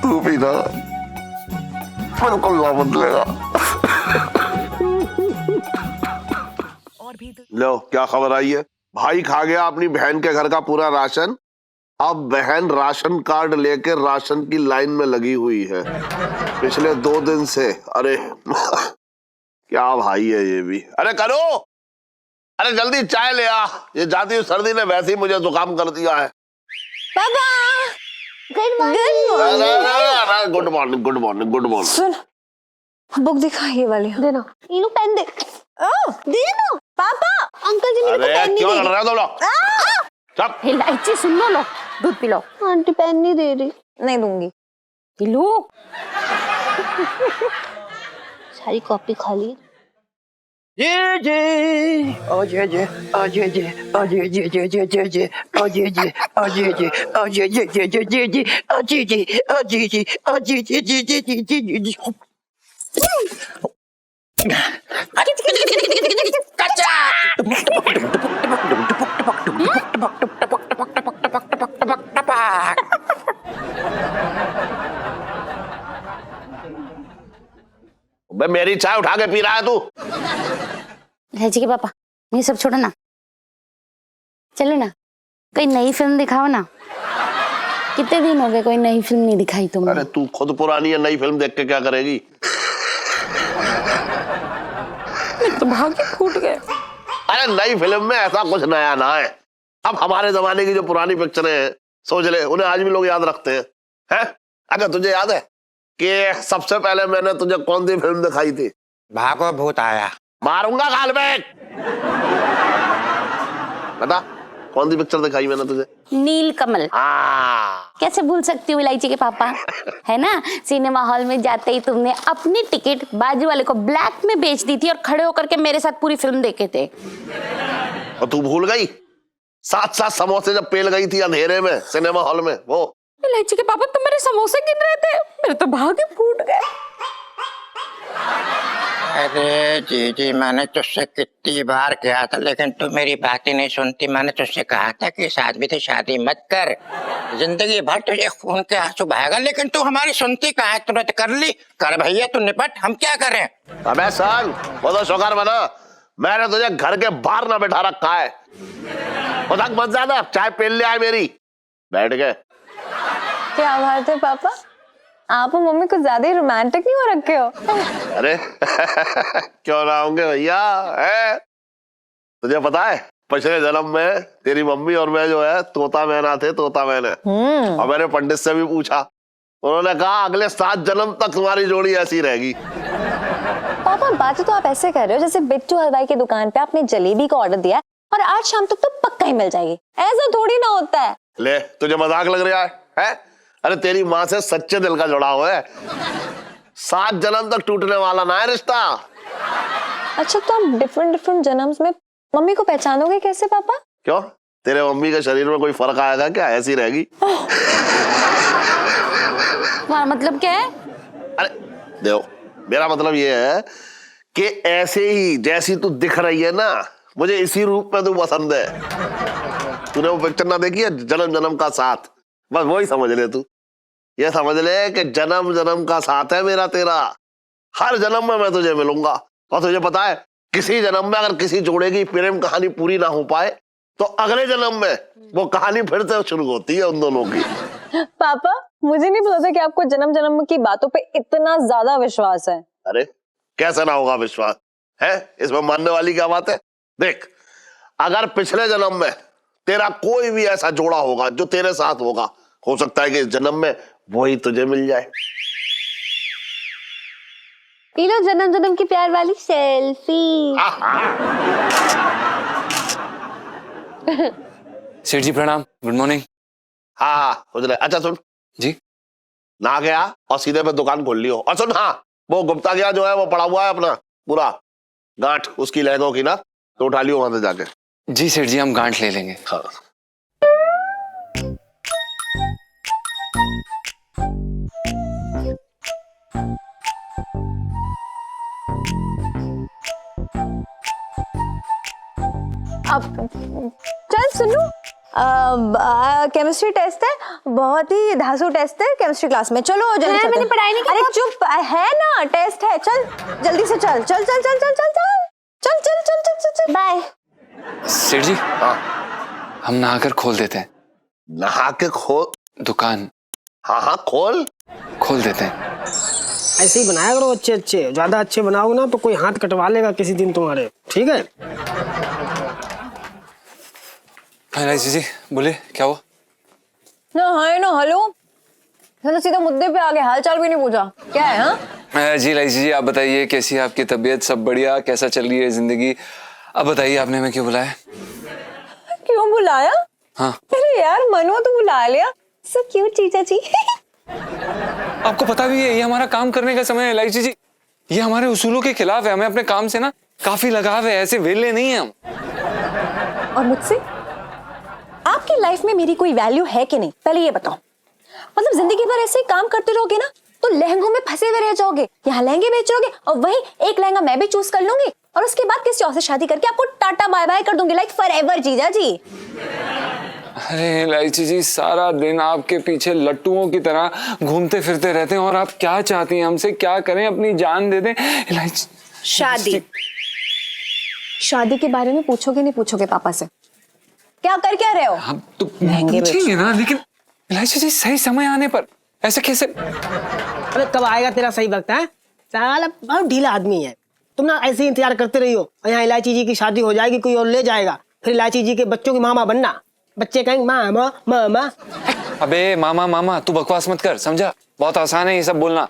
तू भी ना बिल्कुल ना बदलेगा। लो क्या खबर आई है? भाई खा गया अपनी बहन के घर का पूरा राशन, अब बहन राशन कार्ड लेकर राशन की लाइन में लगी हुई है पिछले 2 दिन से। अरे क्या भाई है ये भी। अरे करो, अरे जल्दी चाय ले आ, ये जाती हुई सर्दी ने वैसे ही मुझे जुकाम कर दिया है। पापा good morning. Good morning good morning good morning. सुन बुक दिखा, ये वाली देना, इनो पेन दे। ओ दे दो पापा, अंकल जी मेरे को पेन नहीं क्यों दे लड़ रहे हो तुम लोग? चुप। इलायची सुन लो, दूध पी लो। आंटी पेन नहीं दे रही। नहीं दूंगी। P low. सारी कॉपी खाली। जे जे ओ जे जे ओ जे जे ओ जे जे जे जे जे जे ओ जे जे ओ जे जे ओ जे जे जे जे जे जे ओ जे जे ओ जे जे ओ जे जे जे जे जे जे जे बे मेरी चाय उठा के पी रहा है तू? जी के पापा ये सब छोड़ो ना, चलो ना कोई नई फिल्म दिखाओ ना, कितने दिन हो गए कोई नई फिल्म नहीं दिखाई तुमने। अरे तू खुद पुरानी है, नई फिल्म देख के क्या करेगी? तो भाग्य फूट गए। अरे नई फिल्म में ऐसा कुछ नया ना है। अब हमारे जमाने की जो पुरानी पिक्चरें हैं सोच ले, उन्हें आज भी लोग याद रखते हैं, हैं? अगर तुझे याद है कि सबसे पहले मैंने तुझे कौन सी फिल्म दिखाई थी? भागो भूत आया। मारूंगा गाल में। बता कौन सी पिक्चर दिखाई मैंने तुझे? नीलकमल। कैसे भूल सकती हूँ इलायची के पापा, है ना? सिनेमा हॉल में जाते ही तुमने अपनी टिकट बाजू वाले को ब्लैक में बेच दी थी और खड़े होकर के मेरे साथ पूरी फिल्म देखे थे। और तू भूल गई 7-7 समोसे जब पेल गई थी अंधेरे में सिनेमा हॉल में? वो इलायची के पापा तुम मेरे समोसे गिन रहे थे, मेरे तो भाग्य फूट गए। अरे जी मैंने तुझसे कितनी बार कहा था, लेकिन तू मेरी बात ही नहीं सुनती। मैंने तुझसे कहा था कि इस आदमी से शादी मत कर, जिंदगी भर तुझे खून के आंसू बहेगा, लेकिन तू हमारी सुनती कहाँ है? तुरंत कर ली। कर भैया तू निपट, हम क्या करें? अबे सन, वो तो शुक्र बना मैंने तुझे घर के बाहर ना बैठा रखा है। उधर मत जाना, चाय पी ले आए मेरी, बैठ गए। क्या बात है पापा, आप और मम्मी कुछ ज्यादा ही रोमांटिक नहीं हो रखे हो? अरे क्यों ना होंगे भैया, है तुझे पता है पिछले जन्म में तेरी मम्मी और मैं जो है तोता मैना थे, तोता मैना। और मैंने पंडित से भी पूछा, उन्होंने कहा अगले 7 जन्म तक तुम्हारी जोड़ी ऐसी रहेगी। पापा बातें तो आप ऐसे कर रहे हो जैसे बिट्टू हलवाई की दुकान पे आपने जलेबी का ऑर्डर दिया और आज शाम तक तो पक्का ही मिल जाएगी। ऐसा थोड़ी ना होता है। ले तुझे मजाक लग रहा है? अरे तेरी माँ से सच्चे दिल का जुड़ाव है, 7 जन्म तक टूटने वाला ना है रिश्ता। अच्छा तो आप डिफरेंट जन्म्स में मम्मी को पहचानोगे कैसे पापा? क्यों, तेरे मम्मी के शरीर में कोई फर्क आएगा क्या? ऐसी रहेगी। तुम्हारा मतलब क्या है? अरे देखो, मेरा मतलब ये है कि ऐसे ही जैसी तू दिख रही है ना, मुझे इसी रूप में तू पसंद है। तूने वो पिक्चर ना देखी है जन्म जन्म का साथ? बस वही समझ ले तू। ये समझ ले कि जन्म जन्म का साथ है मेरा तेरा। हर जन्म में मैं तुझे मिलूंगा। और तुझे पता है किसी जन्म में अगर किसी जोड़े की प्रेम कहानी पूरी ना हो पाए तो अगले जन्म में वो कहानी फिर से शुरू होती है उन दोनों की। पापा मुझे नहीं पता था कि आपको जन्म जन्म की बातों पे इतना ज्यादा विश्वास है। अरे कैसे ना होगा विश्वास, है इसमें मानने वाली क्या बात है? देख, अगर पिछले जन्म में तेरा कोई भी ऐसा जोड़ा होगा जो तेरे साथ होगा, हो सकता है कि इस जन्म में वही तुझे मिल जाए। पी लो जन्म जन्म की प्यार वाली सेल्फी। सेठ जी प्रणाम, गुड मॉर्निंग। हाँ उधर। अच्छा सुन जी, ना गया और सीधे पे दुकान खोल लियो। और सुन, हाँ वो गुप्ता गया जो है वो पड़ा हुआ है अपना पूरा गांठ उसकी लहंगों की ना, तो उठा लियो वहां से जाके। जी सेठ जी, हम गांठ ले लेंगे। हाँ। अब चल सुनो, केमिस्ट्री टेस्ट है, बहुत ही धांसू टेस्ट है केमिस्ट्री क्लास में। चलो जल्दी से। मैंने पढ़ाई नहीं की। अरे चुप, है ना टेस्ट है, चल जल्दी से चल चल चल चल चल चल चल चल चल चल चल चल। बाय सेठ जी। हाँ हम नहाकर खोल देते हैं। नहा के खोल दुकान? हाँ हाँ खोल देते हैं। ऐसे ही बनाया करो अच्छे अच्छे, ज्यादा अच्छे बनाओगे ना तो कोई हाथ कटवा लेगा किसी दिन तुम्हारे, ठीक है? एलआईसी जी बोले, क्या हुआ? ना हाय ना हेलो, तो सीधा मुद्दे पे आ गए, हाल चाल भी नहीं पूछा। क्या है? हाँ जी एलआईसी जी, आप बताइए कैसी है आपकी तबीयत? सब बढ़िया? कैसा चल रही है जिंदगी? अब बताइए, आपने हमें क्यों बुलाया? क्यों बुलाया? हाँ। अरे यार मनो तो बुला लिया। सो क्यूट जीजा जी। आपको पता भी है ये हमारा काम करने का समय है एलआईसी जी, ये हमारे उसूलों के खिलाफ है। हमें अपने काम से ना काफी लगाव है, ऐसे वेले नहीं है हम। और मुझसे आपकी लाइफ में मेरी कोई वैल्यू है कि नहीं, पहले ये बताओ। मतलब जिंदगी भर ऐसे ही काम करते रहोगे ना तो लहंगों में फंसे हुए रह जाओगे। यहाँ लहंगे बेचोगे और वही एक लहंगा मैं भी चूज कर लूंगी और उसके बाद किसी और से शादी करके आपको टाटा बाय बाय कर दूंगी, लाइक फॉरएवर जीजा जी। अरे एलआईसी जी, सारा दिन आपके पीछे लट्टुओं की तरह घूमते फिरते रहते हैं और आप क्या चाहती हैं हमसे? क्या करें? अपनी जान दे दें एलआईसी। शादी के बारे में पूछोगे नहीं पूछोगे पापा से? क्या कर क्या रहे हो? आप तो पूछेंगे ना, लेकिन एलआईसी जी सही समय आने पर। ऐसे कैसे? अरे कब आएगा तेरा सही वक्त है? साला बहुत ढीला आदमी है। तुम ना ऐसे ही इंतजार करते रही हो, यहाँ इलायची जी की शादी हो जाएगी, कोई और ले जाएगा, फिर इलायची जी के बच्चों की मामा बनना। बच्चे कहेंगे मामा मामा। अबे मामा मामा तू बकवास मत कर, समझा? बहुत आसान है ये सब बोलना।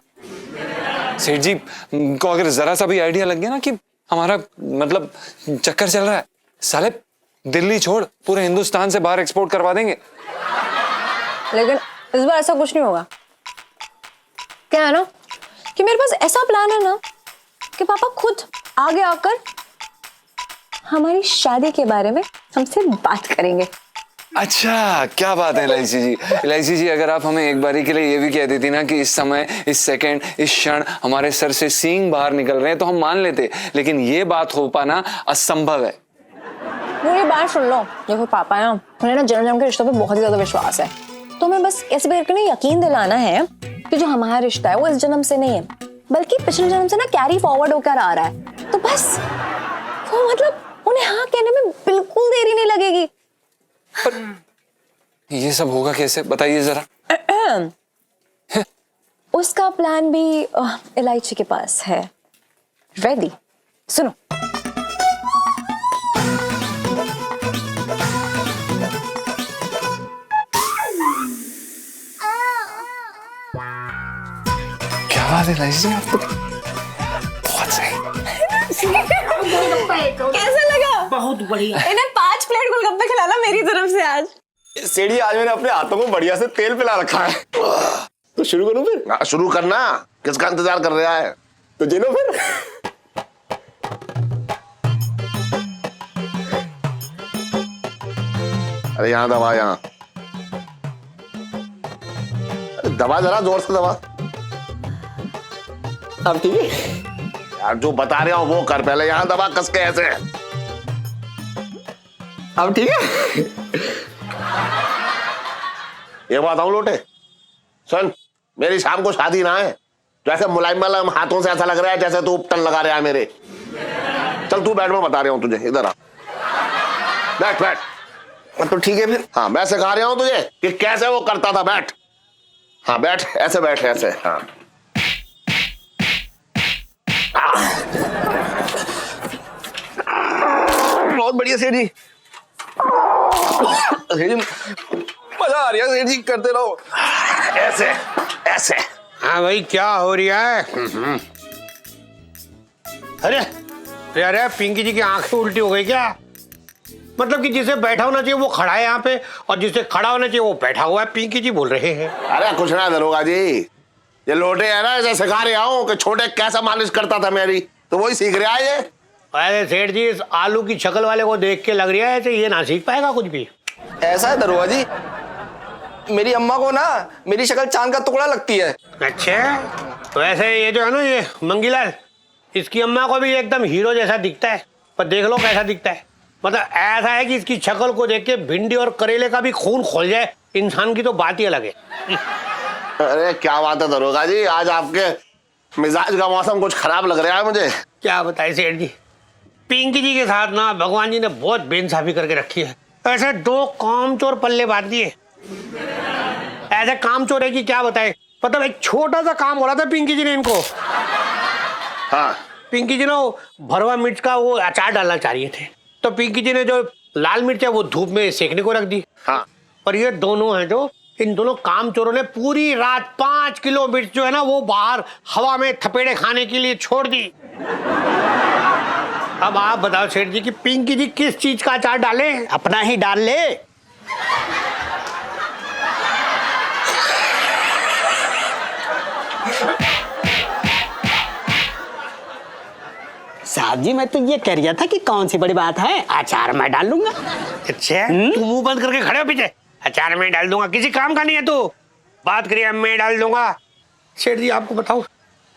सेठ जी को अगर जरा सा भी आइडिया लग गया ना कि हमारा मतलब चक्कर चल रहा है, साले दिल्ली छोड़ पूरे हिंदुस्तान से बाहर एक्सपोर्ट करवा देंगे। लेकिन इस बार ऐसा कुछ नहीं होगा। क्या है ना कि मेरे पास ऐसा प्लान है ना कि पापा खुद आगे आकर हमारी शादी के बारे में हमसे बात करेंगे। अच्छा क्या बात है इलायची जी। इलायची जी, अगर आप हमें एक बारी के लिए ये भी कह देती ना कि इस समय, इस सेकंड, इस क्षण हमारे सर से सींग बाहर निकल रहे हैं तो हम मान लेते, लेकिन ये बात हो पाना असंभव है। मेरी बात सुन लो, देखो पापा ना, उन्हें ना जन्म जन्म के रिश्तों पे बहुत ही ज्यादा विश्वास है, तो हमें बस ऐसे करके ना यकीन दिलाना है कि जो हमारा रिश्ता है वो इस जन्म से नहीं है, बल्कि पिछले जन्म से ना कैरी फॉरवर्ड होकर आ रहा है। तो बस वो मतलब उन्हें हाँ कहने में बिल्कुल देरी नहीं लगेगी। ये सब होगा कैसे, बताइए जरा। उसका प्लान भी इलायची के पास है, रेडी। सुनो, क्या बात है इलायची जी, आप तो बहुत सही। कैसा लगा? बहुत बढ़िया। इन्हें 5 प्लेट गोलगप्पे खिलाना मेरी तरफ से आज। सेठी, आज मैंने अपने हाथों को बढ़िया से तेल पिला रखा है, तो शुरू करूं फिर? हाँ, शुरू करना। किसका इंतजार कर रहा है? तो जिनो फिर। अरे यहाँ दबा, यहाँ दबा, जरा जोर से दबा। अब ठीक है यार, जो बता रहा हूँ वो कर, पहले यहाँ दबा कस के ऐसे। अब ठीक है। ये बात आऊं लोटे, सुन, मेरी शाम को शादी ना है, जैसे मुलायम मुलायम हाथों से ऐसा लग रहा है जैसे तू उपटन लगा रहा है मेरे। चल तू बैठ, मैं बता रहा हूँ तुझे, इधर आ, बैठ बैठ। तो ठीक है फिर। हाँ, मैं सिखा रहा हूँ तुझे कि कैसे वो करता था, बैठ। हाँ बैठ, ऐसे बैठ, ऐसे। हाँ बहुत बढ़िया सेठ जी। सेठ जी मजा आ रहा है, सेठ जी करते रहो ऐसे ऐसे। हाँ भाई, क्या हो रहा है? अरे अरे अरे, पिंकी जी की आंखें उल्टी हो गई क्या? मतलब कि जिसे बैठा होना चाहिए वो खड़ा है यहाँ पे, और जिसे खड़ा होना चाहिए वो बैठा हुआ है, पिंकी जी बोल रहे हैं। अरे कुछ ना दरोगा जी, ये लोटे है ना, ऐसे सिखा रहा हूँ कि छोटे कैसा मालिश करता था मेरी, तो वही सीख रहा है ये। अरे सेठ जी, इस आलू की शक्ल वाले को देख के लग रहा है ऐसे ये ना सीख पाएगा कुछ भी। ऐसा है दरोगा जी, मेरी अम्मा को ना मेरी शक्ल चांद का टुकड़ा लगती है। अच्छा, तो ऐसे ये जो है ना, ये मंगीलाल, इसकी अम्मा को भी एकदम हीरो जैसा दिखता है, पर देख लो कैसा दिखता है। मतलब ऐसा है कि इसकी शक्ल को देख के भिंडी और करेले का भी खून खोल जाए इंसान की, तो बात ही अलग है। अरे क्या बात है दरोगा जी, आज आपके मिजाज का मौसम कुछ खराब लग रहा है मुझे। क्या बताए सेठ जी, पिंकी जी के साथ ना भगवान जी ने बहुत बेइंसाफी करके रखी है। ऐसे 2 कामचोर पल्ले बांध दिए। ऐसे कामचोर है कि क्या बताए, मतलब एक छोटा सा काम हो रहा था, पिंकी जी ने इनको, हाँ, पिंकी जी ने वो भरवा मिर्च का वो अचार डालना चाह रही थे, तो पिंकी जी ने जो लाल मिर्च है वो धूप में सेकने को रख दी। हाँ, और ये दोनों हैं जो, इन दोनों कामचोरों ने पूरी रात 5 किलो मिर्च जो है ना वो बाहर हवा में थपेड़े खाने के लिए छोड़ दी। अब आप बताओ सेठ जी कि पिंकी जी किस चीज का अचार डाले? अपना ही डाल ले। साहब जी, मैं तो ये कह रहा था कि कौन सी बड़ी बात है, अचार मैं डाल लूंगा। अच्छा, तू मुंह बंद करके खड़े हो पीछे? अचार में डाल दूंगा, किसी काम का नहीं है तू। बात करिए, मैं डाल दूंगा। सेठ जी आपको बताओ,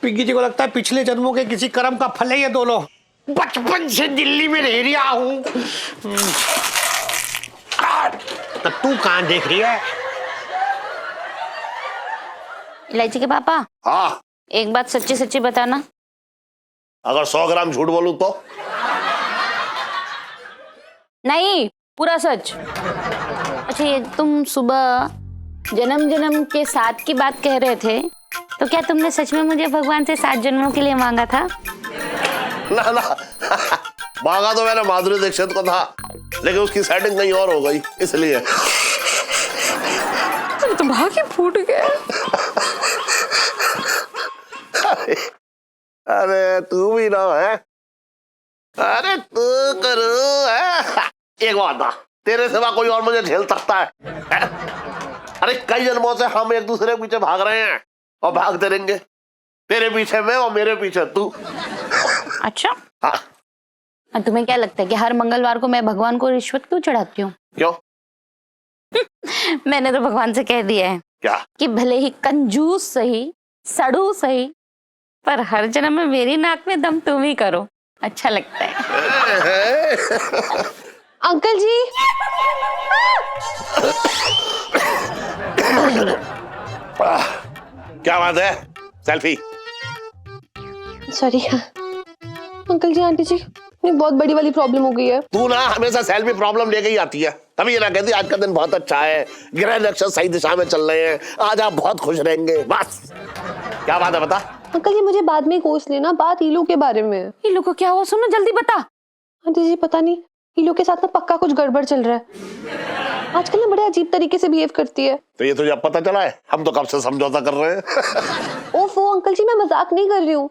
पिंकी जी को लगता है पिछले जन्मों के किसी कर्म का फल है ये दोनों। बचपन से दिल्ली में रह रहा हूँ। तो तू कहाँ देख रही है? इलायची के पापा, हाँ, एक बात सच्ची सच्ची बताना। अगर 100 ग्राम झूठ बोलूं तो? नहीं, पूरा सच। अच्छा, ये तुम सुबह जन्म जन्म के 7 की बात कह रहे थे, तो क्या तुमने सच में मुझे भगवान से 7 जन्मों के लिए मांगा था? ना ना, मांगा तो मैंने माधुरी दीक्षित को था, लेकिन उसकी सेटिंग कहीं और हो गई, इसलिए। तो भाग्य फूट गया। अरे तू भी ना है, अरे तू करो है। एक बात था, तेरे सिवा कोई और मुझे झेल सकता है? अरे कई जन्मों से हम एक दूसरे के पीछे भाग रहे हैं और भागते रहेंगे, तेरे पीछे मैं और मेरे पीछे तू। अच्छा, हाँ, तुम्हें क्या लगता है कि हर मंगलवार को मैं भगवान को रिश्वत क्यों चढ़ाती हूँ? क्यों? मैंने तो भगवान से कह दिया है क्या? कि भले ही कंजूस सही, सड़ू सही, पर हर जन्म में मेरी नाक में दम तुम ही करो, अच्छा लगता है। अंकल जी क्या बात है? सेल्फी? सॉरी अंकल जी, आंटी जी, एक बहुत बड़ी वाली प्रॉब्लम हो गई है। तू ना हमेशा सेल्फी प्रॉब्लम लेके ही आती है। तभी ये ना कहती आज का दिन बहुत अच्छा है, ग्रह नक्षत्र सही दिशा में चल रहे हैं, आज आप बहुत खुश रहेंगे। बस क्या बात है बता। अंकल जी मुझे बाद में कोस लेना, बात ईलू के बारे में। ईलू को क्या हुआ, सुनो जल्दी बता। आंटी जी पता नहीं ईलू के साथ ना पक्का कुछ गड़बड़ चल रहा है। आजकल ना बड़े अजीब तरीके से बिहेव करती है। तो ये तुझे अब पता चला है? हम तो कब से समझौता कर रहे हैं। ओफो अंकल जी, मैं मजाक नहीं कर रही हूँ।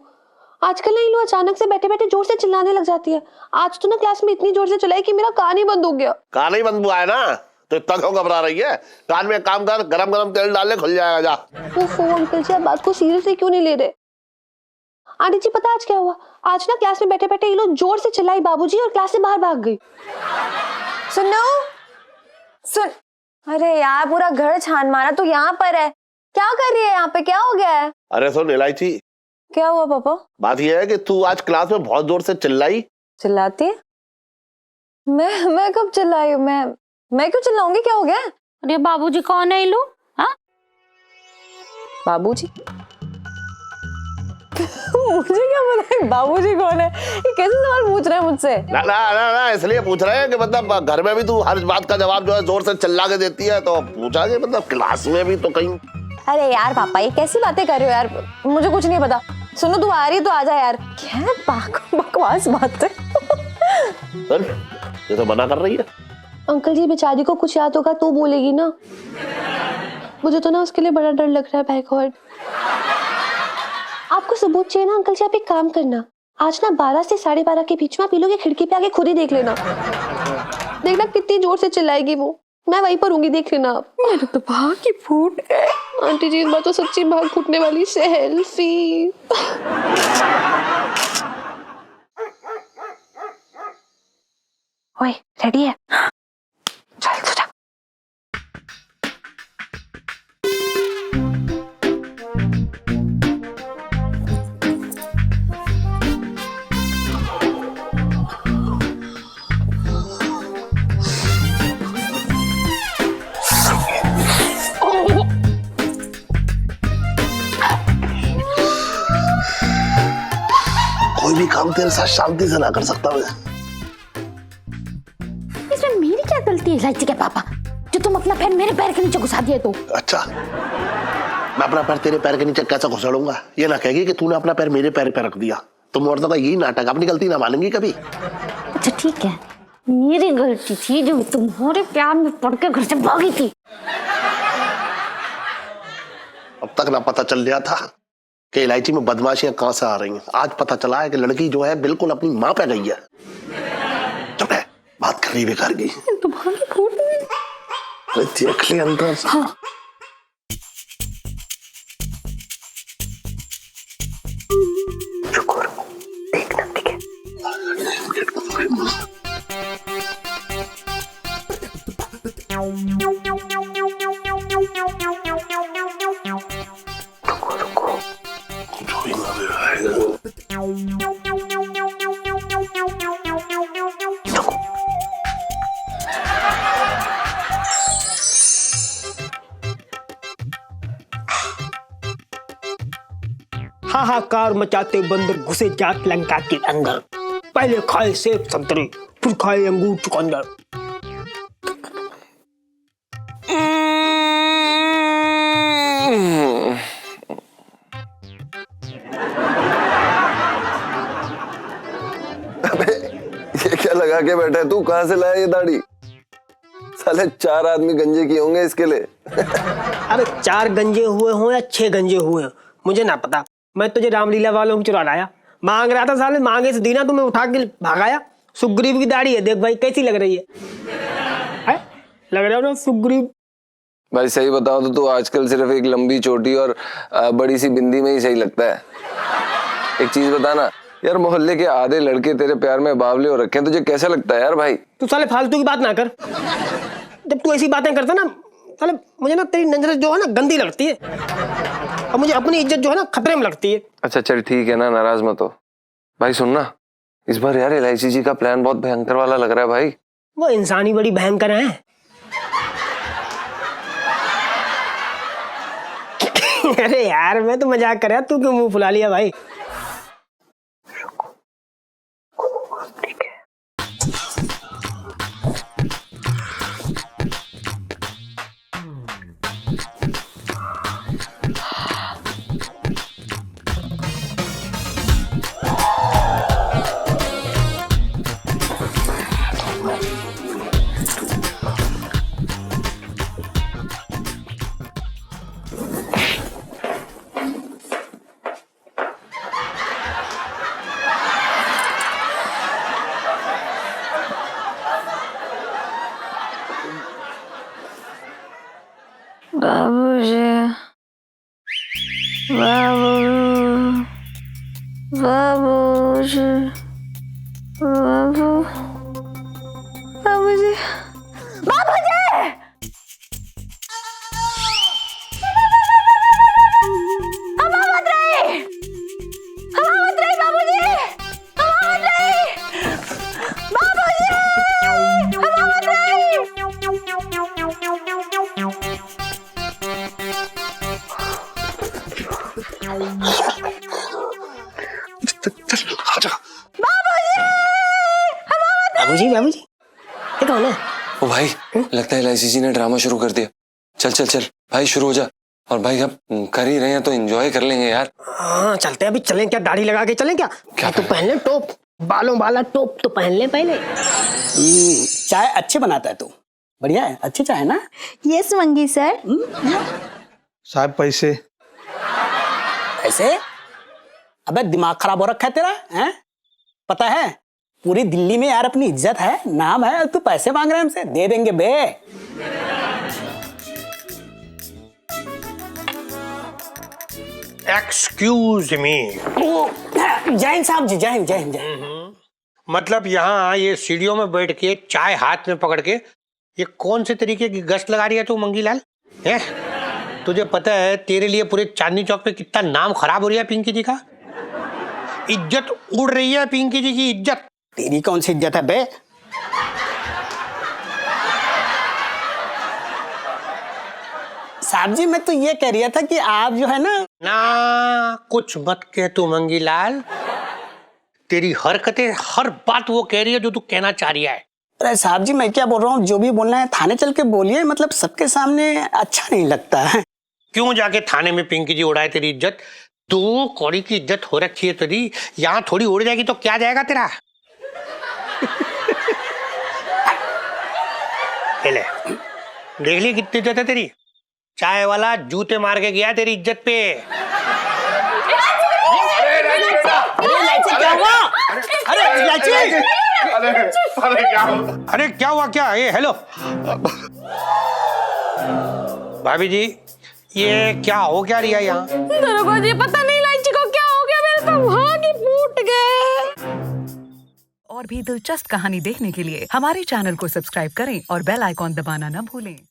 आजकल ना ईलू अचानक से बैठे बैठे जोर से चिल्लाने लग जाती है। आज तो ना क्लास में इतनी जोर से चिल्लाई कि मेरा कान ही बंद हो गया। कान ही बंद हुआ है ना, तो इतना क्यों घबरा रही है? कान में काम कर, गरम गरम तेल डालने खुल जाएगा। जा। ओफो अंकल जी, आप बात को सीरियसली क्यों नहीं ले रहे? आंटी जी पता आज क्या हुआ? आज ना क्लास में बैठे बैठे ईलू जोर से चिल्लाई बाबूजी और क्लास से बाहर भाग गई। सुनो सुन, अरे यार पूरा घर छान मारा, तो यहाँ पर है, क्या कर रही है यहाँ पे, क्या हो गया है? अरे सुन इलायची, क्या हुआ पापा? बात यह है कि तू आज क्लास में बहुत जोर से चिल्लाई। चिल्लाती है? मैं कब चिल्लाई हूँ? मैं क्यों चिल्लाऊंगी, क्या हो गया? अरे बाबूजी कौन है ईलू? हाँ बाबूजी? मुझे क्या पता है बाबूजी कौन है? ये कैसे सवाल पूछ रहे हैं मुझसे? ना ना ना ना इसलिए पूछ रहे हैं कि मतलब घर में भी तू हर बात का जवाब जो है जोर से चिल्ला के देती है, तो पूछा कि मतलब क्लास में भी तो कहीं। अरे यार पापा ये कैसी बातें कर रहे हो यार, मुझे कुछ नहीं पता। सुनो तू आ रही तो आ जा यार। क्या बकवास बात है। ये तो मना कर रही है। अंकल जी बेचारी को कुछ याद होगा तो बोलेगी ना। मुझे तो ना उसके लिए बड़ा डर लग रहा है। बाय गॉड, आपको सबूत चाहिए ना अंकल जी? आप एक काम करना, आज ना 12 से 12:30 के बीच में आप ईलू की खिड़की पे आके खुद ही देख लेना। देखना कितनी जोर से चिल्लाएगी वो, मैं वहीं पर होंगी, देख लेना आप। मेरे तो भाग ही फूट गए। आंटी जी इस बार तो सच्ची भाग फूटने वाली। सेल्फी। ओए रेडी है? चल सो जा। कोई भी काम तेरे साथ शांति से ना कर सकता मैं। इसमें मेरी क्या गलती है इलायची के पापा, जो तुम अपना पैर मेरे पैर के नीचे घुसा दिए? तो अच्छा, मैं अपना पैर तेरे पैर के नीचे कैसे घुसाड़ूंगा? ये ना कहेगी कि तूने अपना पैर मेरे पैर पे रख दिया। तुम औरतों का यही नाटक, अपनी गलती ना मानेंगी कभी। अच्छा ठीक है, मेरी गलती थी जो तुम्हारे प्यार में पड़ के घर से भागी थी। अब तक ना पता चल गया था कि इलायची में बदमाशियां कहां से आ रही हैं। आज पता चला है कि लड़की जो है बिल्कुल अपनी माँ पे गई है। चुप है, बात कर रही बेकार की। तुम्हारी फूट गई। अरे देख ले अंदर से। हाँ। शुक्र, देखना ठीक है। हाहाकार मचाते बंदर घुसे जाट लंका के अंदर। पहले खाए सेब संतरे, फिर खाए अंगूर चुकंदर। अबे ये क्या लगा के बैठा है तू? कहाँ से लाया ये दाढ़ी? साले 4 आदमी गंजे किए होंगे इसके लिए। अरे 4 गंजे हुए हो या 6 गंजे हुए हो मुझे ना पता, मैं तुझे रामलीला वालों को चुरा लाया। मांग रहा था साले, मांगे से दीना तुम्हें उठा के भगाया। सुग्रीव की दाढ़ी है, देख भाई कैसी लग रही है? लग रहा है ना सुग्रीव? भाई सही बताओ तो तू आजकल सिर्फ एक लंबी चोटी और बड़ी सी बिंदी में ही सही लगता है। एक चीज बता ना यार, मोहल्ले के आधे लड़के तेरे प्यार में बावले हो रखे हैं, तुझे कैसा लगता है यार भाई? तू साले फालतू की बात ना कर। जब तू ऐसी बातें करता ना साले मुझे ना तेरी नजर जो है ना गंदी लगती है और मुझे अपनी इज्जत जो है ना खतरे में लगती है। अच्छा चल ठीक है ना, नाराज मत हो भाई। सुनना, इस बार यार एलआईसी जी का प्लान बहुत भयंकर वाला लग रहा है भाई। वो इंसान ही बड़ी भयंकर है। अरे यार मैं तो मजाक कर रहा, तू क्यों मुंह फुला लिया भाई? बाबूजी, बाबूजी, बाबूजी, बाबूजी, हवा मत रही, बाबूजी, बाबूजी, हवा मत रही। बाबूजी बाबूजी ये कौन है? ओ भाई लगता है एलआईसी जी ने ड्रामा शुरू कर दिया। चल चल चल भाई शुरू हो जा। और भाई अब कर ही रहे हैं तो एंजॉय कर लेंगे यार। हाँ चलते अभी चलें क्या? दाढ़ी लगा के चलें क्या? क्या तो पहन ले टोप, बालों वाला टोप तो पहन ले पहले। चाय अच्छे बनाता है तू, बढ़िया है, अच्छी चाय है ना? यस मंगी सर। साहब पैसे। ऐसे? अबे दिमाग खराब हो रखा है तेरा, हैं? पता है पूरी दिल्ली में यार अपनी इज्जत है, नाम है, और तू पैसे मांग रहा है हमसे? दे देंगे बे। Excuse me. जैन साहब जी, जैन जैन जैन। मतलब यहाँ ये सीढ़ियों में बैठ के चाय हाथ में पकड़ के ये कौन से तरीके की गश्त लगा रही है तू मंगीलाल? है तुझे पता है तेरे लिए पूरे चांदनी चौक पे कितना नाम खराब हो रहा है पिंकी जी का? इज्जत उड़ रही है पिंकी जी की इज्जत। तेरी कौन सी इज्जत है बे? साहब जी मैं तो ये कह रहा था कि आप जो है ना कुछ मत कह तू मंगीलाल, तेरी हरकतें हर बात वो कह रही है जो तू कहना चाह रही है। अरे साहब जी मैं क्या बोल रहा हूँ, जो भी बोलना है थाने चल के बोलिए, मतलब सबके सामने अच्छा नहीं लगता है। क्यों जाके थाने में पिंकी जी उड़ाए तेरी इज्जत? तू कौड़ी की इज्जत हो रखी है तेरी, यहाँ थोड़ी उड़ जाएगी तो क्या जाएगा तेरा? ले देख ली कितनी इज्जत है तेरी। चाय वाला जूते मार के गया तेरी इज्जत पे। क्या हुआ? अरे क्या हुआ? क्या ये? हेलो भाभी जी, ये क्या हो क्या रही है यहाँ? दरोगा जी पता नहीं इलायची को क्या हो गया, मेरे तो भाग ही फूट गए। और भी दिलचस्प कहानी देखने के लिए हमारे चैनल को सब्सक्राइब करें और बेल आइकॉन दबाना न भूलें।